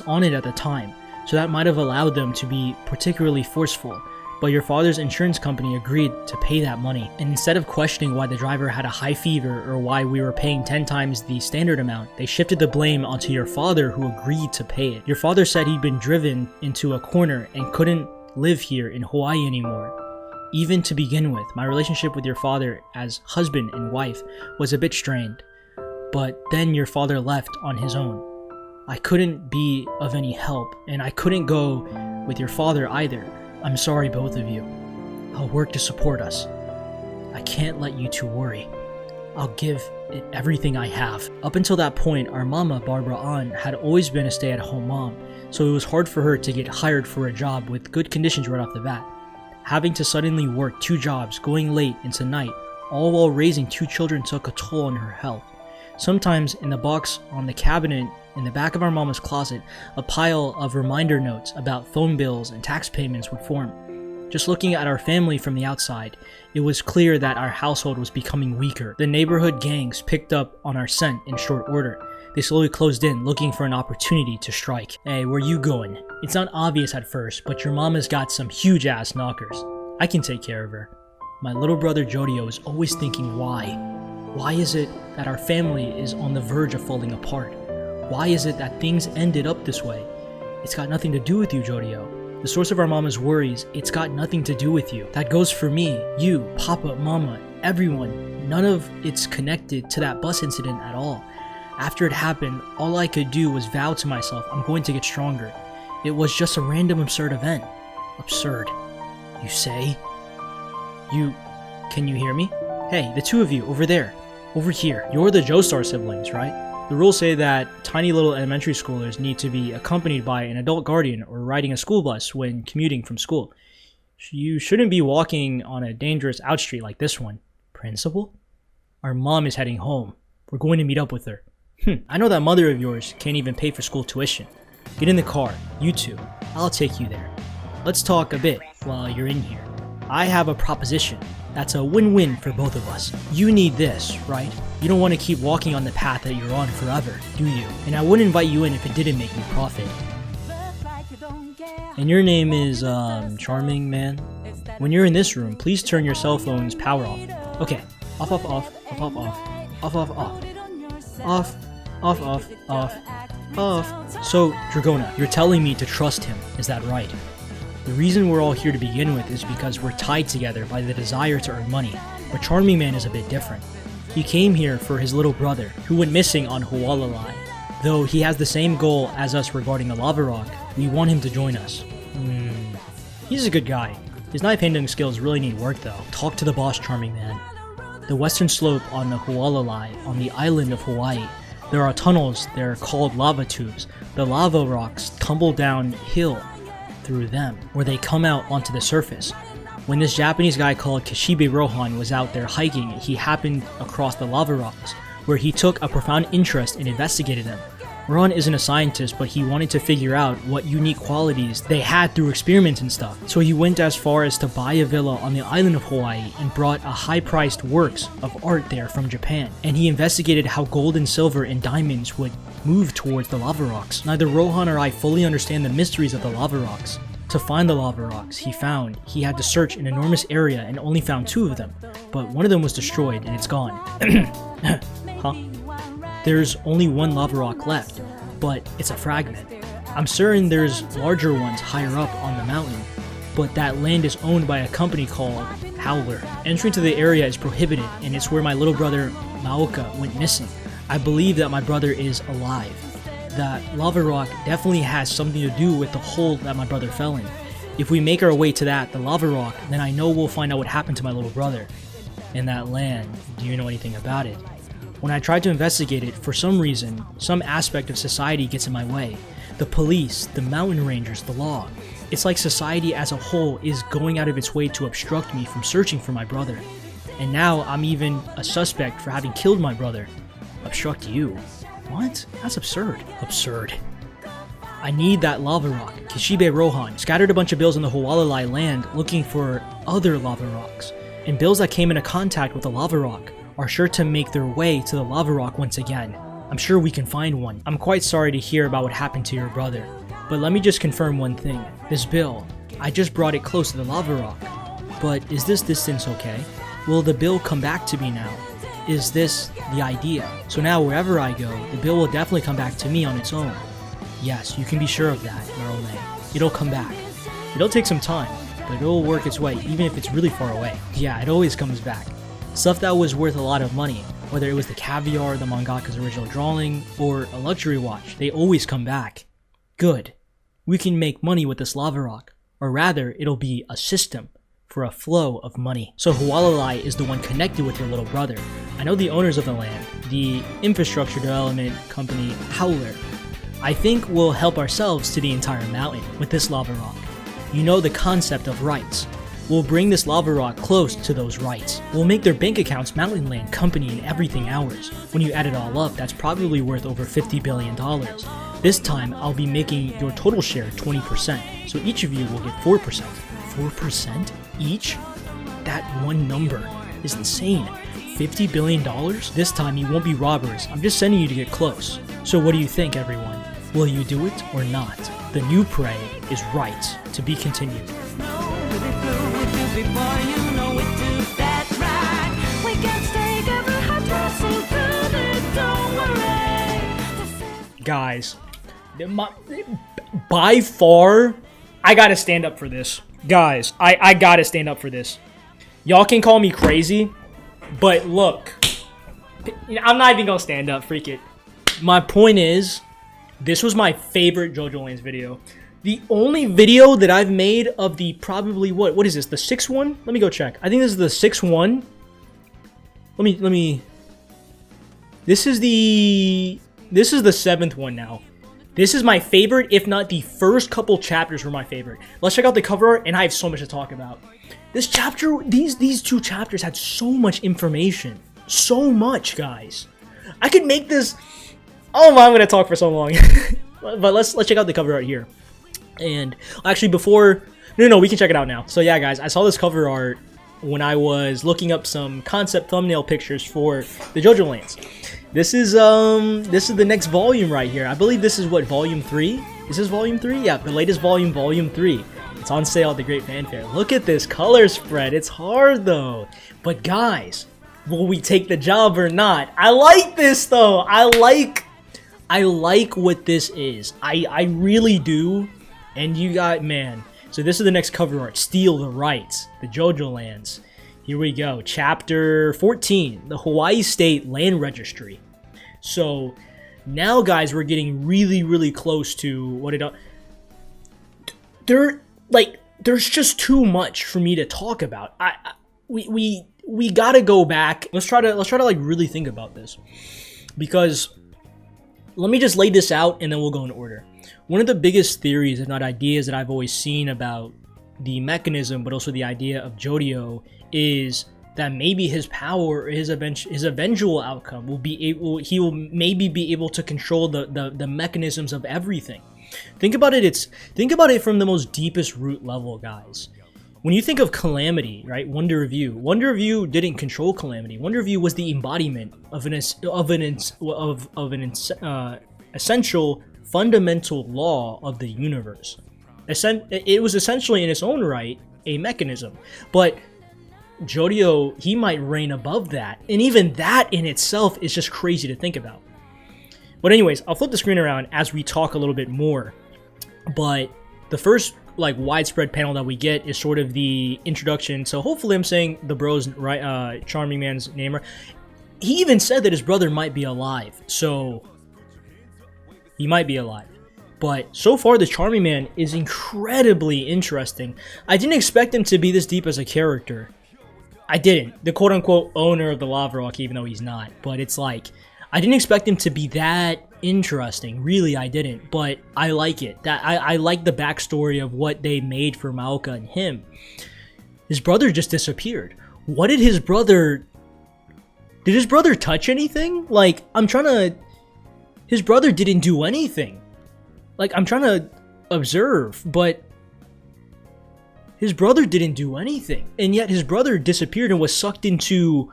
on it at the time, so that might have allowed them to be particularly forceful. But your father's insurance company agreed to pay that money, and instead of questioning why the driver had a high fever or why we were paying 10 times the standard amount, they shifted the blame onto your father who agreed to pay it. Your father said he'd been driven into a corner and couldn't live here in Hawaii anymore. Even to begin with, my relationship with your father as husband and wife was a bit strained, but then your father left on his own. I couldn't be of any help, and I couldn't go with your father either. I'm sorry, both of you. I'll work to support us. I can't let you two worry. I'll give it everything I have. Up until that point, our mama, Barbara Ann, had always been a stay-at-home mom, so it was hard for her to get hired for a job with good conditions right off the bat. Having to suddenly work 2 jobs, going late into night, all while raising 2 children took a toll on her health. Sometimes in the box on the cabinet in the back of our mama's closet, a pile of reminder notes about phone bills and tax payments would form. Just looking at our family from the outside, it was clear that our household was becoming weaker. The neighborhood gangs picked up on our scent in short order. They slowly closed in, looking for an opportunity to strike. Hey, where you going? It's not obvious at first, but your mama's got some huge ass knockers. I can take care of her. My little brother Jodio is always thinking why. Why is it that our family is on the verge of falling apart? Why is it that things ended up this way? It's got nothing to do with you, Jodio. The source of our mama's worries, it's got nothing to do with you. That goes for me, you, Papa, Mama, everyone. None of it's connected to that bus incident at all. After it happened, all I could do was vow to myself I'm going to get stronger. It was just a random absurd event. Absurd, you say? Can you hear me? Hey, the 2 of you, over there. Over here. You're the Joestar siblings, right? The rules say that tiny little elementary schoolers need to be accompanied by an adult guardian or riding a school bus when commuting from school. You shouldn't be walking on a dangerous out street like this one. Principal? Our mom is heading home. We're going to meet up with her. I know that mother of yours can't even pay for school tuition. Get in the car, you two. I'll take you there. Let's talk a bit while you're in here. I have a proposition that's a win-win for both of us. You need this, right? You don't want to keep walking on the path that you're on forever, do you? And I wouldn't invite you in if it didn't make me profit. And your name is, Charming Man? When you're in this room, please turn your cell phone's power off. Okay, off, off, off, off, off, off, off, off, off, off, off, off, off, off. So, Dragona, you're telling me to trust him, is that right? The reason we're all here to begin with is because we're tied together by the desire to earn money, but Charming Man is a bit different. He came here for his little brother, who went missing on Hualalai. Though he has the same goal as us regarding the lava rock, we want him to join us. He's a good guy. His knife handling skills really need work though. Talk to the boss, Charming Man. The western slope on the Hualalai, on the island of Hawaii, there are tunnels, they're called lava tubes. The lava rocks tumble downhill through them, where they come out onto the surface. When this Japanese guy called Kishibe Rohan was out there hiking, he happened across the lava rocks, where he took a profound interest and investigated them. Rohan isn't a scientist, but he wanted to figure out what unique qualities they had through experiments and stuff. So he went as far as to buy a villa on the island of Hawaii and brought a high-priced works of art there from Japan. And he investigated how gold and silver and diamonds would move towards the lava rocks. Neither Rohan or I fully understand the mysteries of the lava rocks. To find the lava rocks he had to search an enormous area and only found 2 of them, but one of them was destroyed and it's gone. Huh? There's only 1 lava rock left, but it's a fragment. I'm certain there's larger ones higher up on the mountain, but that land is owned by a company called Howler. Entering to the area is prohibited, and it's where my little brother Maoka went missing. I believe that my brother is alive. That lava rock definitely has something to do with the hole that my brother fell in. If we make our way to the lava rock, then I know we'll find out what happened to my little brother. In that land, do you know anything about it? When I tried to investigate it, for some reason, some aspect of society gets in my way. The police, the mountain rangers, the law. It's like society as a whole is going out of its way to obstruct me from searching for my brother. And now I'm even a suspect for having killed my brother. Obstruct you? What? That's absurd. Absurd. I need that lava rock. Kishibe Rohan scattered a bunch of bills in the Hualalai land looking for other lava rocks. And bills that came into contact with the lava rock are sure to make their way to the lava rock once again. I'm sure we can find one. I'm quite sorry to hear about what happened to your brother, but let me just confirm one thing. This bill, I just brought it close to the lava rock. But is this distance okay? Will the bill come back to me now? Is this the idea? So now wherever I go, the bill will definitely come back to me on its own. Yes, you can be sure of that, Marone. It'll come back. It'll take some time, but it'll work its way even if it's really far away. Yeah, it always comes back. Stuff that was worth a lot of money, whether it was the caviar, the mangaka's original drawing, or a luxury watch, they always come back. Good. We can make money with this lava rock, or rather, it'll be a system for a flow of money. So Hualalai is the one connected with your little brother. I know the owners of the land, the infrastructure development company Howler. I think we'll help ourselves to the entire mountain with this lava rock. You know the concept of rights. We'll bring this lava rock close to those rights. We'll make their bank accounts Mountain Land Company and everything ours. When you add it all up, that's probably worth over $50 billion. This time, I'll be making your total share 20%, so each of you will get 4%. 4% each? That one number is insane. $50 billion? This time you won't be robbers, I'm just sending you to get close. So what do you think, everyone? Will you do it or not? The new prey is right, to be continued. Before you know it, do that right. We can stay together, hot dressing through the, don't worry. Guys, by far, I gotta stand up for this. Guys, I gotta stand up for this. Y'all can call me crazy, but look, I'm not even gonna stand up, freak it. My point is, this was my favorite JoJoLands video. The only video that I've made of the probably, what is this, the 6th one? Let me go check. I think this is the 6th one. Let me, this is the 7th one now. This is my favorite, if not the first couple chapters were my favorite. Let's check out the cover art, and I have so much to talk about. This chapter, these 2 chapters had so much information. So much, guys. I could make this, oh my, I'm gonna talk for so long. But let's check out the cover art here. And actually before, no, we can check it out now. So yeah, guys, I saw this cover art when I was looking up some concept thumbnail pictures for the JoJoLands. This is the next volume right here. I believe this is what, volume 3? Is this volume 3? Yeah, the latest volume, volume 3. It's on sale at the Great Fanfare. Look at this color spread. It's hard though. But guys, will we take the job or not? I like this though. I like what this is. I really do. And you got, man, so this is the next cover art, Steal the Rights, the JoJoLands. Here we go, chapter 14, the Hawaii State Land Registry. So now, guys, we're getting really, really close to what it, there's just too much for me to talk about. We gotta go back. Let's try to like really think about this, because let me just lay this out and then we'll go in order. One of the biggest theories, if not ideas, that I've always seen about the mechanism, but also the idea of JoJo, is that maybe his power, his eventual outcome will be able, he will maybe be able to control the mechanisms of everything. Think about it from the most deepest root level, guys. When you think of Calamity, right? Wonder of You didn't control Calamity. Wonder of You was the embodiment of an essential fundamental law of the universe. It was essentially in its own right a mechanism, but JoJo, he might reign above that, and even that in itself is just crazy to think about. But anyways, I'll flip the screen around as we talk a little bit more. But the first like widespread panel that we get is sort of the introduction. So hopefully I'm saying the bro's right, Charming Man's name. He even said that his brother might be alive, so he might be alive. But so far, the Charming Man is incredibly interesting. I didn't expect him to be this deep as a character. I didn't. The quote-unquote owner of the Lava Rock, even though he's not. But it's like, I didn't expect him to be that interesting. Really, I didn't. But I like it. I like the backstory of what they made for 𝐷𝐷 and him. His brother just disappeared. What did his brother... Did his brother touch anything? Like, his brother didn't do anything. Like, I'm trying to observe, but his brother didn't do anything. And yet his brother disappeared and was sucked into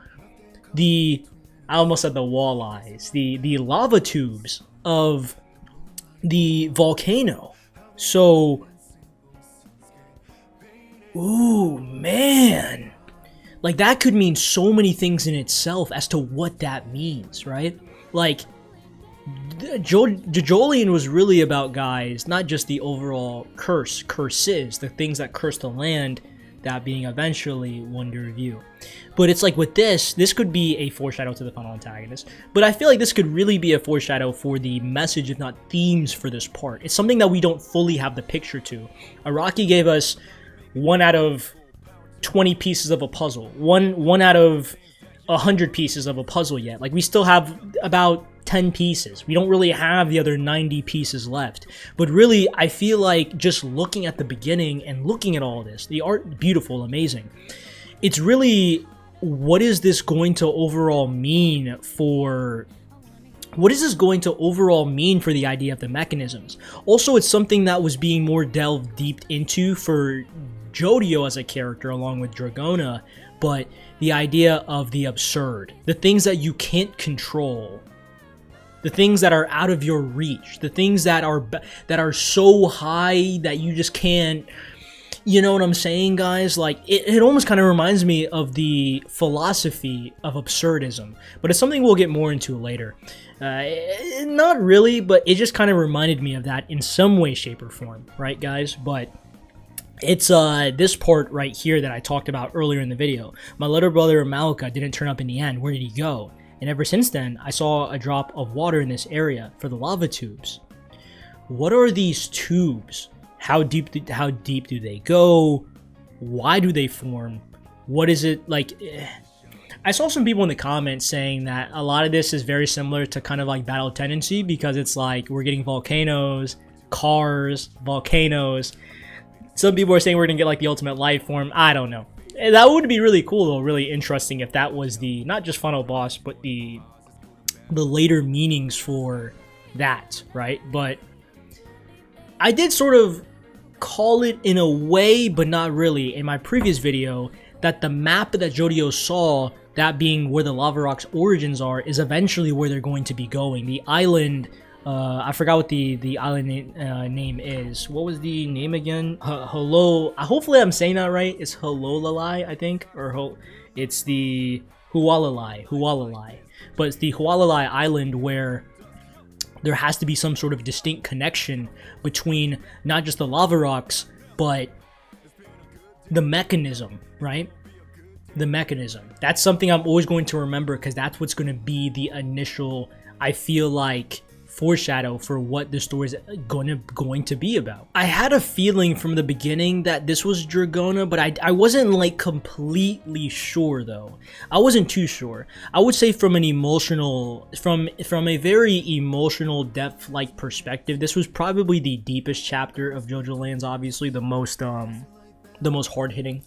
I almost said the walleyes, the lava tubes of the volcano. So, ooh, man. Like, that could mean so many things in itself as to what that means, right? Like, JoJoLand was really about, guys, not just the overall curses, the things that curse the land, that being eventually Wonder of You. But it's like with this could be a foreshadow to the final antagonist. But I feel like this could really be a foreshadow for the message, if not themes, for this part. It's something that we don't fully have the picture to. Araki gave us 1 out of 20 pieces of a puzzle. One out of 100 pieces of a puzzle yet. Like, we still have about 10 pieces. We don't really have the other 90 pieces left. But really, I feel like just looking at the beginning and looking at all this, the art, beautiful, amazing. It's really, what is this going to overall mean for... What is this going to overall mean for the idea of the mechanisms? Also, it's something that was being more delved deep into for JoJo as a character along with Dragona, but the idea of the absurd, the things that you can't control, the things that are out of your reach, the things that are so high that you just can't, you know what I'm saying, guys? Like, it almost kind of reminds me of the philosophy of absurdism, but it's something we'll get more into later. Not really, but it just kind of reminded me of that in some way, shape, or form, right, guys? But it's this part right here that I talked about earlier in the video. My little brother 𝐷𝐷𝐞 didn't turn up in the end. Where did he go? And ever since then, I saw a drop of water in this area for the lava tubes. What are these tubes? How deep do they go? Why do they form? What is it like? I saw some people in the comments saying that a lot of this is very similar to kind of like Battle Tendency, because it's like we're getting volcanoes, cars, volcanoes. Some people are saying we're gonna get like the ultimate life form. I don't know. That would be really cool though, really interesting if that was the, not just final boss, but the later meanings for that, right? But I did sort of call it in a way, but not really, in my previous video, that the map that JoJo saw, that being where the Lava Rock's origins are, is eventually where they're going to be going. The island, I forgot what the island name is. What was the name again? Hello. Hopefully I'm saying that right. It's Hololalai, I think, or it's the Hualalai. But it's the Hualalai Island where there has to be some sort of distinct connection between not just the lava rocks, but the mechanism, right? The mechanism. That's something I'm always going to remember, because that's what's going to be the initial, I feel like, foreshadow for what the story is going to be about. I had a feeling from the beginning that this was Dragona, but I wasn't like completely sure though. I wasn't too sure. I would say from an emotional, from a very emotional depth like perspective, this was probably the deepest chapter of JoJoLands, obviously the most hard hitting.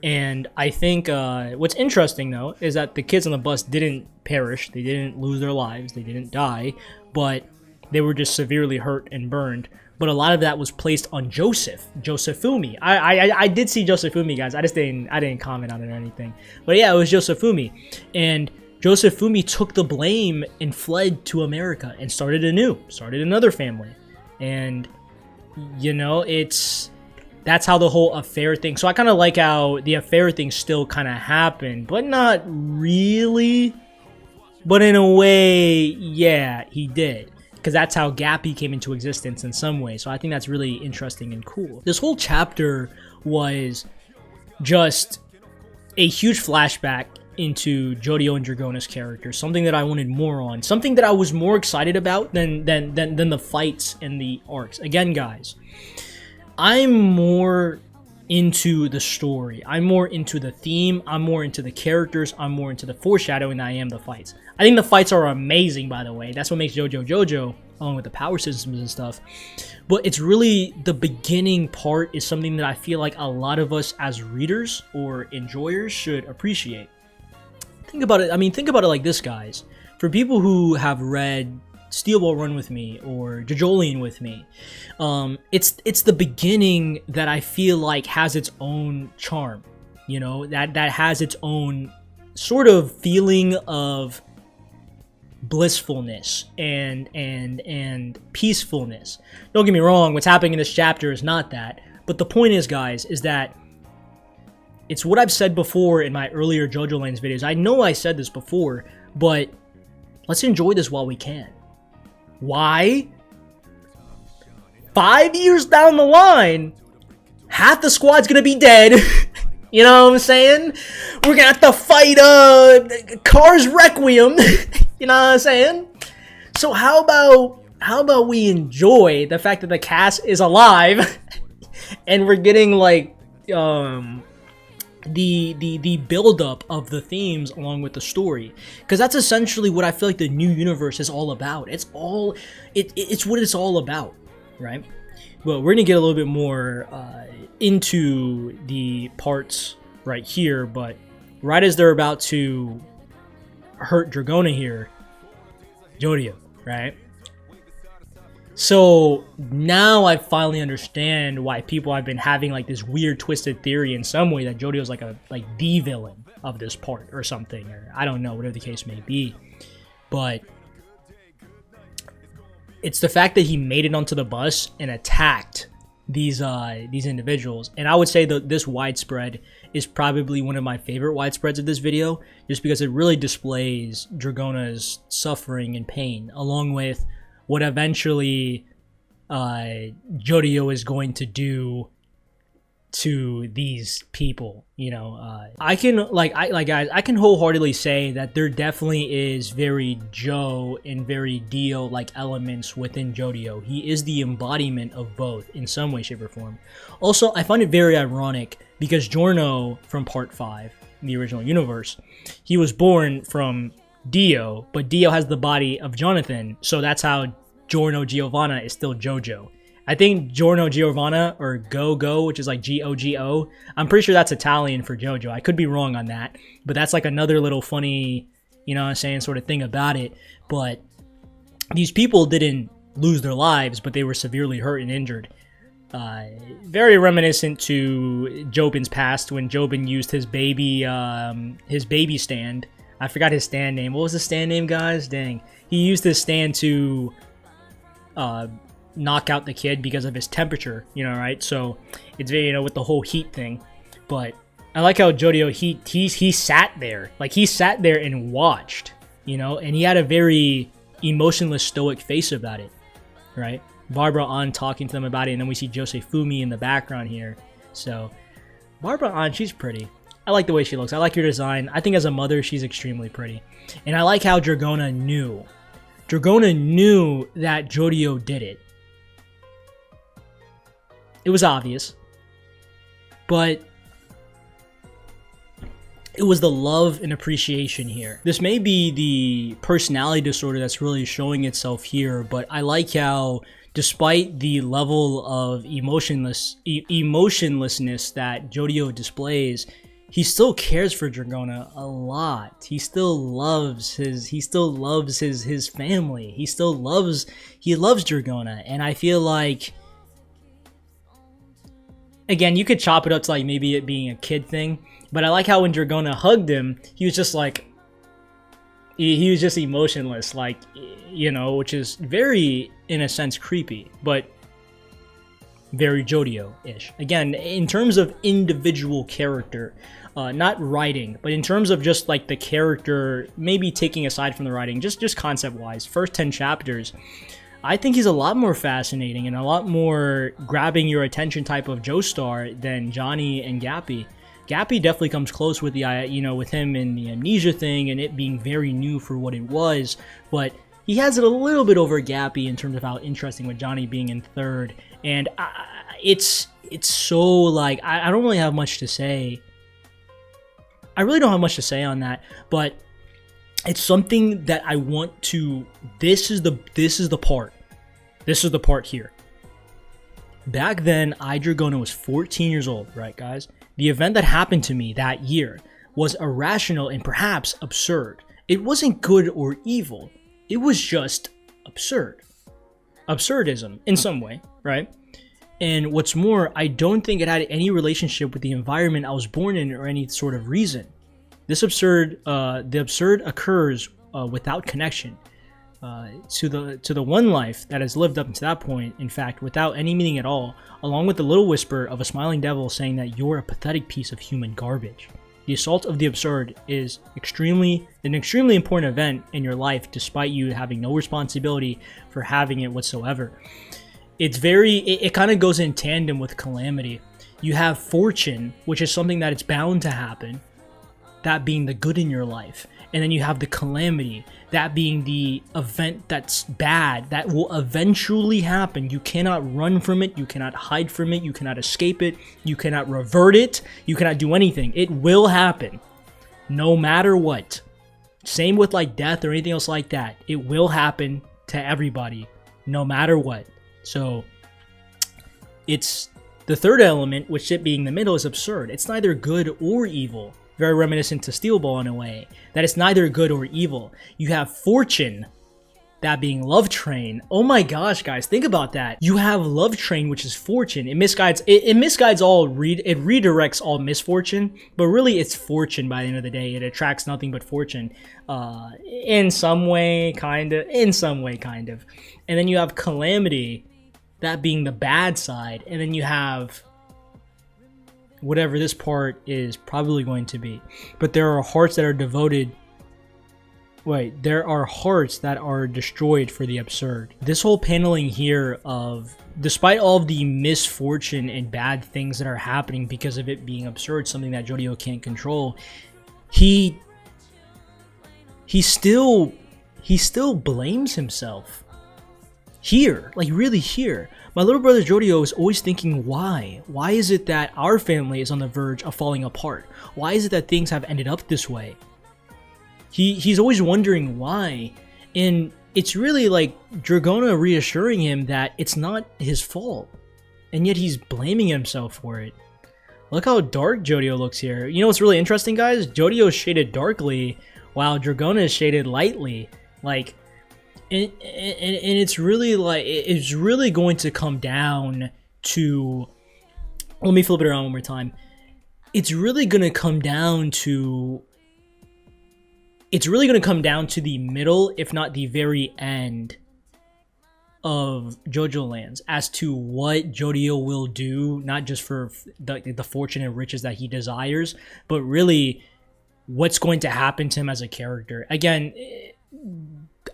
And I think what's interesting though is that the kids on the bus didn't perish, they didn't lose their lives, they didn't die, but they were just severely hurt and burned. But a lot of that was placed on Josephumi. I did see Josephumi, guys. I didn't comment on it or anything. But yeah, it was Josephumi. And Josephumi took the blame and fled to America and started another family. And you know, that's how the whole affair thing. So I kind of like how the affair thing still kind of happened, but not really. But in a way, yeah, he did. Because that's how 𝐴𝐵 came into existence in some way. So I think that's really interesting and cool. This whole chapter was just a huge flashback into JoJo and Dragona's character. Something that I wanted more on. Something that I was more excited about than the fights and the arcs. Again, guys, I'm more into the story. I'm more into the theme. I'm more into the characters. I'm more into the foreshadowing than I am the fights. I think the fights are amazing, by the way. That's what makes JoJo, along with the power systems and stuff. But it's really the beginning part is something that I feel like a lot of us as readers or enjoyers should appreciate. Think about it. I mean, think about it like this, guys. For people who have read Steel Ball Run with me or JoJoLand with me, it's the beginning that I feel like has its own charm, you know, that has its own sort of feeling of blissfulness and peacefulness. Don't get me wrong, what's happening in this chapter is not that, but the point is, guys, is that it's what I've said before in my earlier JoJoLands videos. I know I said this before, but let's enjoy this while we can. Why? 5 years down the line, half the squad's gonna be dead. You know what I'm saying? We're gonna have to fight Cars Requiem. You know what I'm saying? So how about we enjoy the fact that the cast is alive and we're getting like the build-up of the themes along with the story, because that's essentially what I feel like the new universe is all about. It's what it's all about, right? But we're gonna get a little bit more into the parts right here, but right as they're about to hurt Dragona here, JoJo, right? So now I finally understand why people have been having like this weird twisted theory in some way that JoJo's like the villain of this part or something, or I don't know, whatever the case may be. But it's the fact that he made it onto the bus and attacked these individuals. And I would say that this widespread is probably one of my favorite widespreads of this video, just because it really displays Dragona's suffering and pain, along with what eventually JoJo is going to do to these people. You know, I can guys, I can wholeheartedly say that there definitely is very Joe and very Dio like elements within JoJo. He is the embodiment of both in some way, shape, or form. Also, I find it very ironic because Giorno from Part 5, the original universe, he was born from Dio, but Dio has the body of Jonathan, so that's how Giorno Giovanna is still JoJo. I think Giorno Giovanna, or Go, which is like G-O-G-O, I'm pretty sure that's Italian for JoJo. I could be wrong on that, but that's like another little funny, you know what I'm saying, sort of thing about it. But these people didn't lose their lives, but they were severely hurt and injured. Very reminiscent to Jobin's past, when Jobin used his baby stand. I forgot his stand name. What was the stand name, guys? Dang. He used his stand to knock out the kid because of his temperature, you know, right? So it's very, you know, with the whole heat thing. But I like how JoJo, he sat there. Like, he sat there and watched, you know, and he had a very emotionless, stoic face about it, right? Barbara Ann talking to them about it, and then we see Josephumi in the background here. So Barbara Ann, she's pretty. I like the way she looks. I like her design. I think as a mother, she's extremely pretty. And I like how Dragona knew. Dragona knew that JoJo did it. It was obvious. But it was the love and appreciation here. This may be the personality disorder that's really showing itself here, but I like how, despite the level of emotionlessness that JoJo displays, he still cares for Dragona a lot. He still loves his family. He loves Dragona. And I feel like, again, you could chop it up to like maybe it being a kid thing, but I like how when Dragona hugged him, he was just like, he was just emotionless, like, you know, which is very, in a sense, creepy, but very JoJo-ish. Again, in terms of individual character, not writing, but in terms of just like the character, maybe taking aside from the writing, just concept-wise, first 10 chapters, I think he's a lot more fascinating and a lot more grabbing your attention type of Joestar than Johnny and 𝐴𝐵𝐵. 𝐴𝐵𝐵 definitely comes close with the, you know, with him and the amnesia thing and it being very new for what it was, but he has it a little bit over 𝐴𝐵𝐵 in terms of how interesting, with Johnny being in third. And it's so like, I don't really have much to say. I really don't have much to say on that, but it's something that I want to, this is the part here. Back then, Dragona was 14 years old, right guys? The event that happened to me that year was irrational and perhaps absurd. It wasn't good or evil. It was just absurd. Absurdism in some way, right? And what's more, I don't think it had any relationship with the environment I was born in or any sort of reason. The absurd occurs without connection to the one life that has lived up to that point, in fact, without any meaning at all, along with the little whisper of a smiling devil saying that you're a pathetic piece of human garbage. The assault of the absurd is an extremely important event in your life, despite you having no responsibility for having it whatsoever. It kind of goes in tandem with calamity. You have fortune, which is something that it's bound to happen, that being the good in your life. And then you have the calamity, that being the event that's bad, that will eventually happen. You cannot run from it, you cannot hide from it, you cannot escape it, you cannot revert it, you cannot do anything. It will happen, no matter what. Same with like death or anything else like that. It will happen to everybody, no matter what. So, it's the third element, which it being the middle, is absurd. It's neither good or evil. Very reminiscent to Steel Ball in a way, that it's neither good or evil. You have fortune, that being Love Train. Oh my gosh, guys, think about that. You have Love Train, which is fortune. It misguides all, it redirects all misfortune, but really it's fortune by the end of the day. It attracts nothing but fortune. In some way, kind of. And then you have calamity, that being the bad side. And then you have whatever this part is probably going to be. But there are hearts that are devoted. Wait, there are hearts that are destroyed for the absurd. This whole paneling here of, despite all of the misfortune and bad things that are happening because of it being absurd, something that JoJo can't control, he still blames himself. Here, like really here. My little brother JoJo is always thinking, why? Why is it that our family is on the verge of falling apart? Why is it that things have ended up this way? He's always wondering why. And it's really like Dragona reassuring him that it's not his fault. And yet he's blaming himself for it. Look how dark JoJo looks here. You know what's really interesting, guys? JoJo is shaded darkly while Dragona is shaded lightly. Like, and it's really like, it's really going to come down to, let me flip it around one more time. It's really going to come down to the middle, if not the very end of JoJoLands, as to what JoJo will do, not just for the fortune and riches that he desires, but really what's going to happen to him as a character. Again,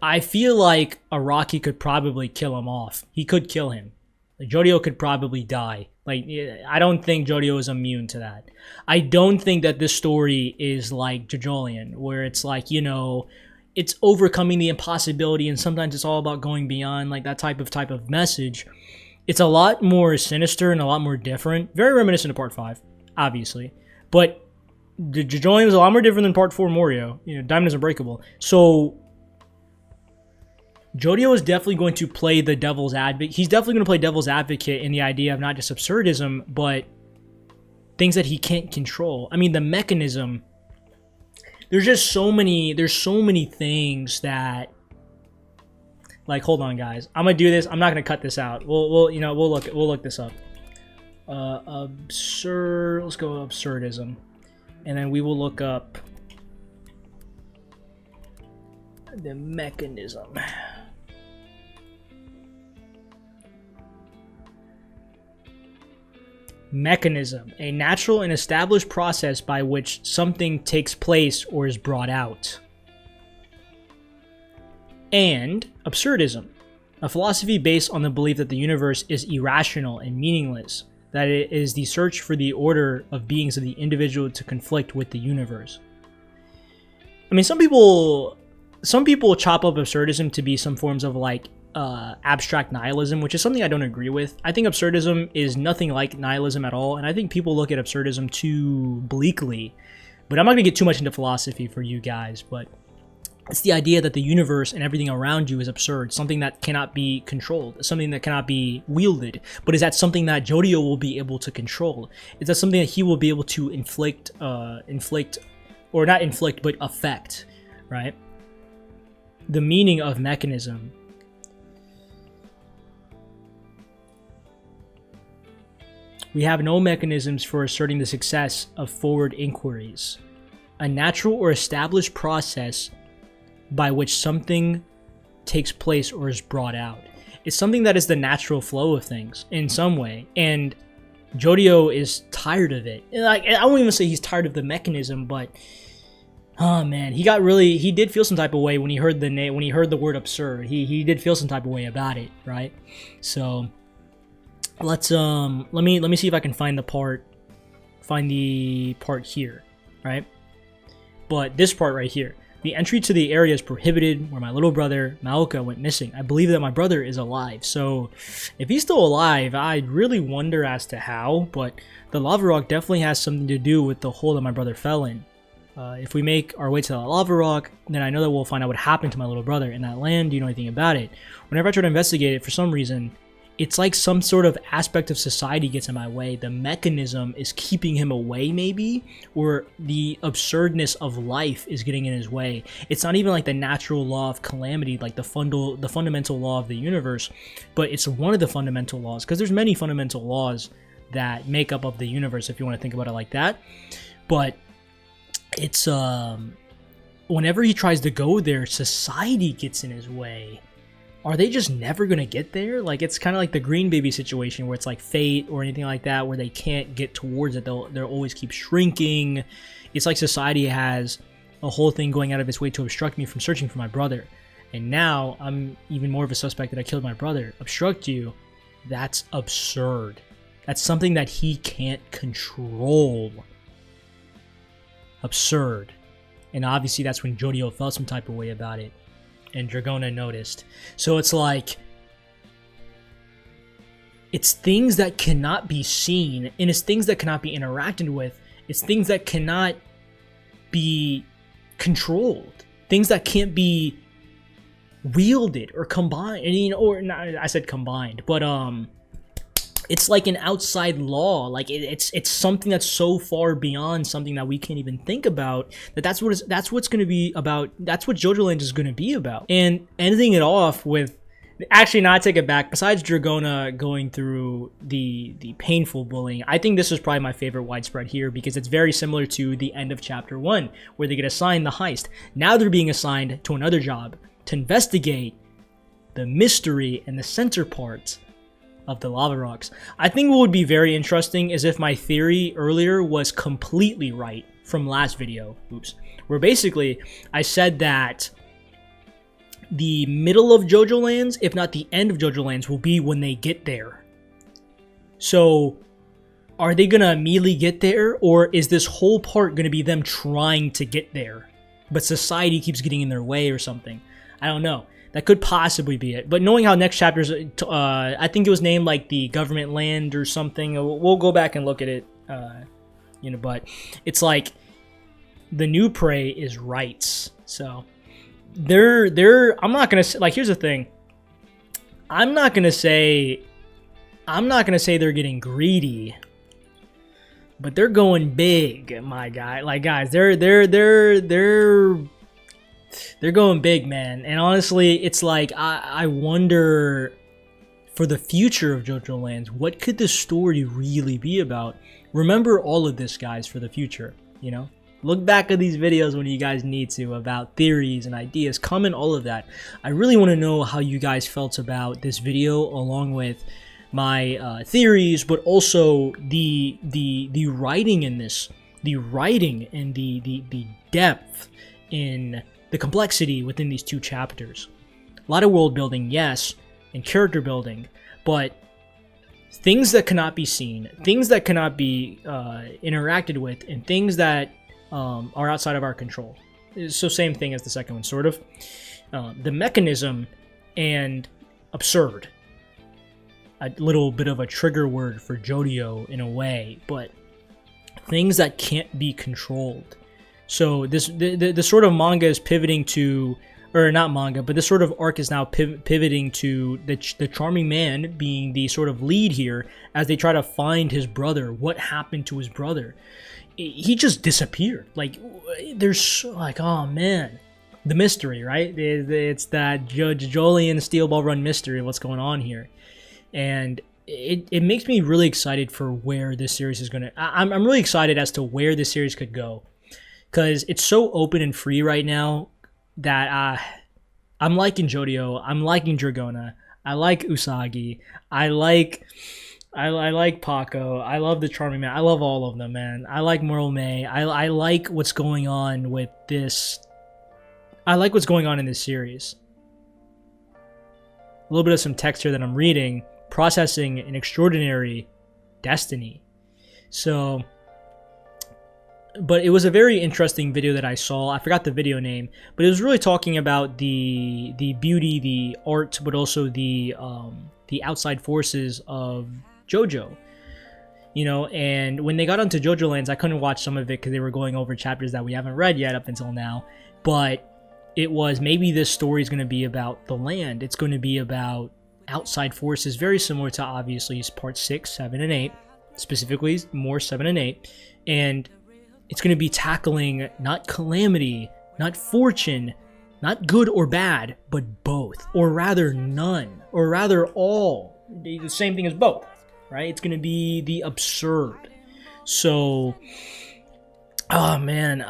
I feel like Araki could probably kill him off. He could kill him. Like, JoJo could probably die. Like, I don't think JoJo is immune to that. I don't think that this story is like JoJolion, where it's like, you know, it's overcoming the impossibility and sometimes it's all about going beyond, like that type of message. It's a lot more sinister and a lot more different. Very reminiscent of Part 5, obviously. But the JoJolion is a lot more different than Part 4 Morio. You know, Diamond is Unbreakable. So JoJo is definitely going to play the devil's advocate. He's definitely going to play devil's advocate in the idea of not just absurdism, but things that he can't control. I mean, the mechanism, there's so many things that, like, hold on guys, I'm gonna do this. I'm not gonna cut this out. We'll look this up. Absurd, let's go absurdism, and then we will look up the mechanism. Mechanism, a natural and established process by which something takes place or is brought out. And absurdism, a philosophy based on the belief that the universe is irrational and meaningless, that it is the search for the order of beings of the individual to conflict with the universe. I mean, some people chop up absurdism to be some forms of like abstract nihilism, which is something I don't agree with. I think absurdism is nothing like nihilism at all, and I think people look at absurdism too bleakly. But I'm not going to get too much into philosophy for you guys, but it's the idea that the universe and everything around you is absurd, something that cannot be controlled, something that cannot be wielded. But is that something that JoJo will be able to control? Is that something that he will be able to inflict, or not inflict, but affect, right? The meaning of mechanism. We have no mechanisms for asserting the success of forward inquiries. A natural or established process by which something takes place or is brought out. It's something that is the natural flow of things in some way, and JoJo is tired of it. Like, I won't even say he's tired of the mechanism, but oh man, he did feel some type of way when he heard the name, when he heard the word absurd. He did feel some type of way about it, right? So let's let me see if I can find the part here, right? But this part right here. The entry to the area is prohibited where my little brother, Maoka, went missing. I believe that my brother is alive. So, if he's still alive, I really wonder as to how, but the lava rock definitely has something to do with the hole that my brother fell in. If we make our way to the lava rock, then I know that we'll find out what happened to my little brother in that land. Do you know anything about it? Whenever I try to investigate it, for some reason, it's like some sort of aspect of society gets in my way. The mechanism is keeping him away, maybe, or the absurdness of life is getting in his way. It's not even like the natural law of calamity, like the fundamental law of the universe, but it's one of the fundamental laws, because there's many fundamental laws that make up of the universe, if you want to think about it like that. But it's whenever he tries to go there, society gets in his way. Are they just never going to get there? Like, it's kind of like the Green Baby situation where it's like fate or anything like that, where they can't get towards it. They'll always keep shrinking. It's like society has a whole thing going out of its way to obstruct me from searching for my brother. And now I'm even more of a suspect that I killed my brother. Obstruct you? That's absurd. That's something that he can't control. Absurd. And obviously that's when JoJo felt some type of way about it. And Dragona noticed. So it's like, it's things that cannot be seen, and it's things that cannot be interacted with. It's things that cannot be controlled, things that can't be wielded or combined. And, you know, or not, I said combined, but it's like an outside law. Like it's something that's so far beyond something that we can't even think about. That's what's going to be about. That's what JoJoLands is going to be about. And ending it off with, actually, not take it back. Besides Dragona going through the painful bullying, I think this is probably my favorite widespread here, because it's very similar to the end of chapter 1, where they get assigned the heist. Now they're being assigned to another job to investigate the mystery and the center parts of the lava rocks. I think what would be very interesting is if my theory earlier was completely right from last video, where basically I said that the middle of JoJoLands, if not the end of JoJoLands, will be when they get there. So are they gonna immediately get there, or is this whole part gonna be them trying to get there, but society keeps getting in their way or something? I don't know. That could possibly be it. But knowing how next chapter's, I think it was named like the government land or something. We'll go back and look at it, you know. But it's like the new prey is rights. So they're. I'm not gonna say, like. Here's the thing. I'm not gonna say they're getting greedy. but they're going big, my guy. Like, guys, they're going big, man. And honestly, it's like I wonder for the future of JoJo Lands, what could the story really be about? Remember all of this, guys, for the future, you know? Look back at these videos when you guys need to about theories and ideas, comment all of that. I really want to know how you guys felt about this video, along with my theories, but also the writing in this, the writing and the depth in the complexity within these 2 chapters. A lot of world building, yes, and character building, but things that cannot be seen, things that cannot be interacted with, and things that are outside of our control. So same thing as the second one, sort of. The mechanism and absurd. A little bit of a trigger word for JoJo in a way, but things that can't be controlled. So the sort of manga is pivoting to, or not manga, but this sort of arc is now pivoting to the charming man being the sort of lead here as they try to find his brother. What happened to his brother? He just disappeared. Like, there's like, oh man, the mystery, right? It's that JoJolian Steel Ball Run mystery. What's going on here? And it makes me really excited for where this series is gonna. I'm really excited as to where this series could go, because it's so open and free right now that I'm liking JoJo, I'm liking Dragona, I like Usagi, I like Paco, I love the Charming Man, I love all of them, man. I like Merle May, I like what's going on with this. I like what's going on in this series. A little bit of some text here that I'm reading. Processing an extraordinary destiny. So, but it was a very interesting video that I saw. I forgot the video name, but it was really talking about the beauty, the art, but also the outside forces of JoJo. You know, and when they got onto JoJo Lands, I couldn't watch some of it because they were going over chapters that we haven't read yet up until now. But it was, maybe this story is going to be about the land. It's going to be about outside forces, very similar to obviously part 6, 7, and 8, specifically more 7 and 8, and it's going to be tackling not calamity, not fortune, not good or bad, but both, or rather none, or rather all. The same thing as both, right? It's going to be the absurd. So, oh man,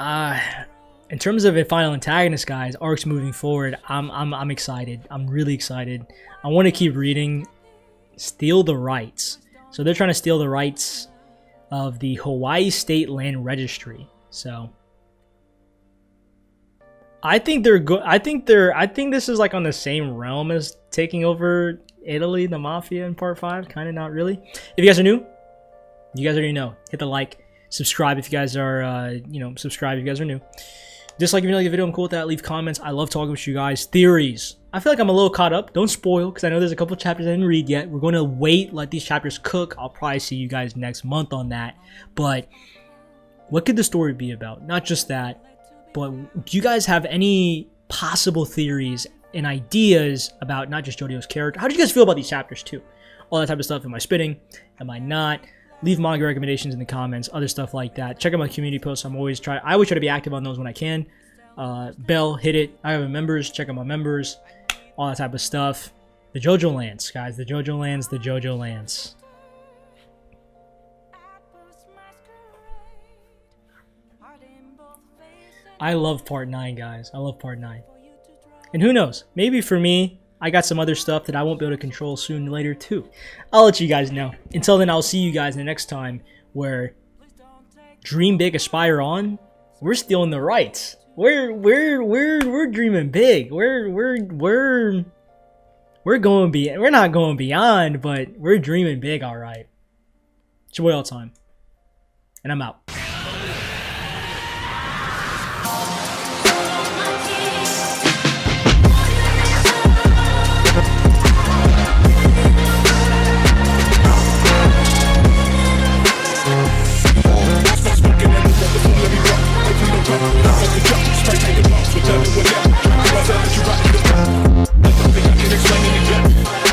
in terms of a final antagonist, guys, arcs moving forward, I'm excited. I'm really excited. I want to keep reading. Steal the rights. So they're trying to steal the rights of the Hawaii State Land Registry. So I think they're good. I think this is like on the same realm as taking over Italy, the Mafia in part 5. Kind of, not really. If you guys are new, you guys already know. Hit the like, subscribe if you guys are, subscribe if you guys are new. Dislike if you like the video, I'm cool with that. Leave comments. I love talking with you guys. Theories. I feel like I'm a little caught up. Don't spoil, because I know there's a couple chapters I didn't read yet. We're going to wait, let these chapters cook. I'll probably see you guys next month on that. But what could the story be about? Not just that, but do you guys have any possible theories and ideas about not just JoJo's character? How do you guys feel about these chapters too? All that type of stuff. Am I spitting? Am I not? Leave manga recommendations in the comments, other stuff like that. Check out my community posts. I always try to be active on those when I can. Bell, hit it. I have members. Check out my members. All that type of stuff. The JoJo Lands, guys. The JoJo Lands. The JoJo Lands. I love part 9, guys. I love part 9. And who knows? Maybe for me, I got some other stuff that I won't be able to control soon later too. I'll let you guys know. Until then, I'll see you guys the next time where dream big, aspire on. We're stealing the rights. We're dreaming big. We're going beyond. We're not going beyond, but we're dreaming big. All right. It's your boy all time, and I'm out. Straight take it off, so tell me what happened. I tell that you right. I don't think I can explain it again.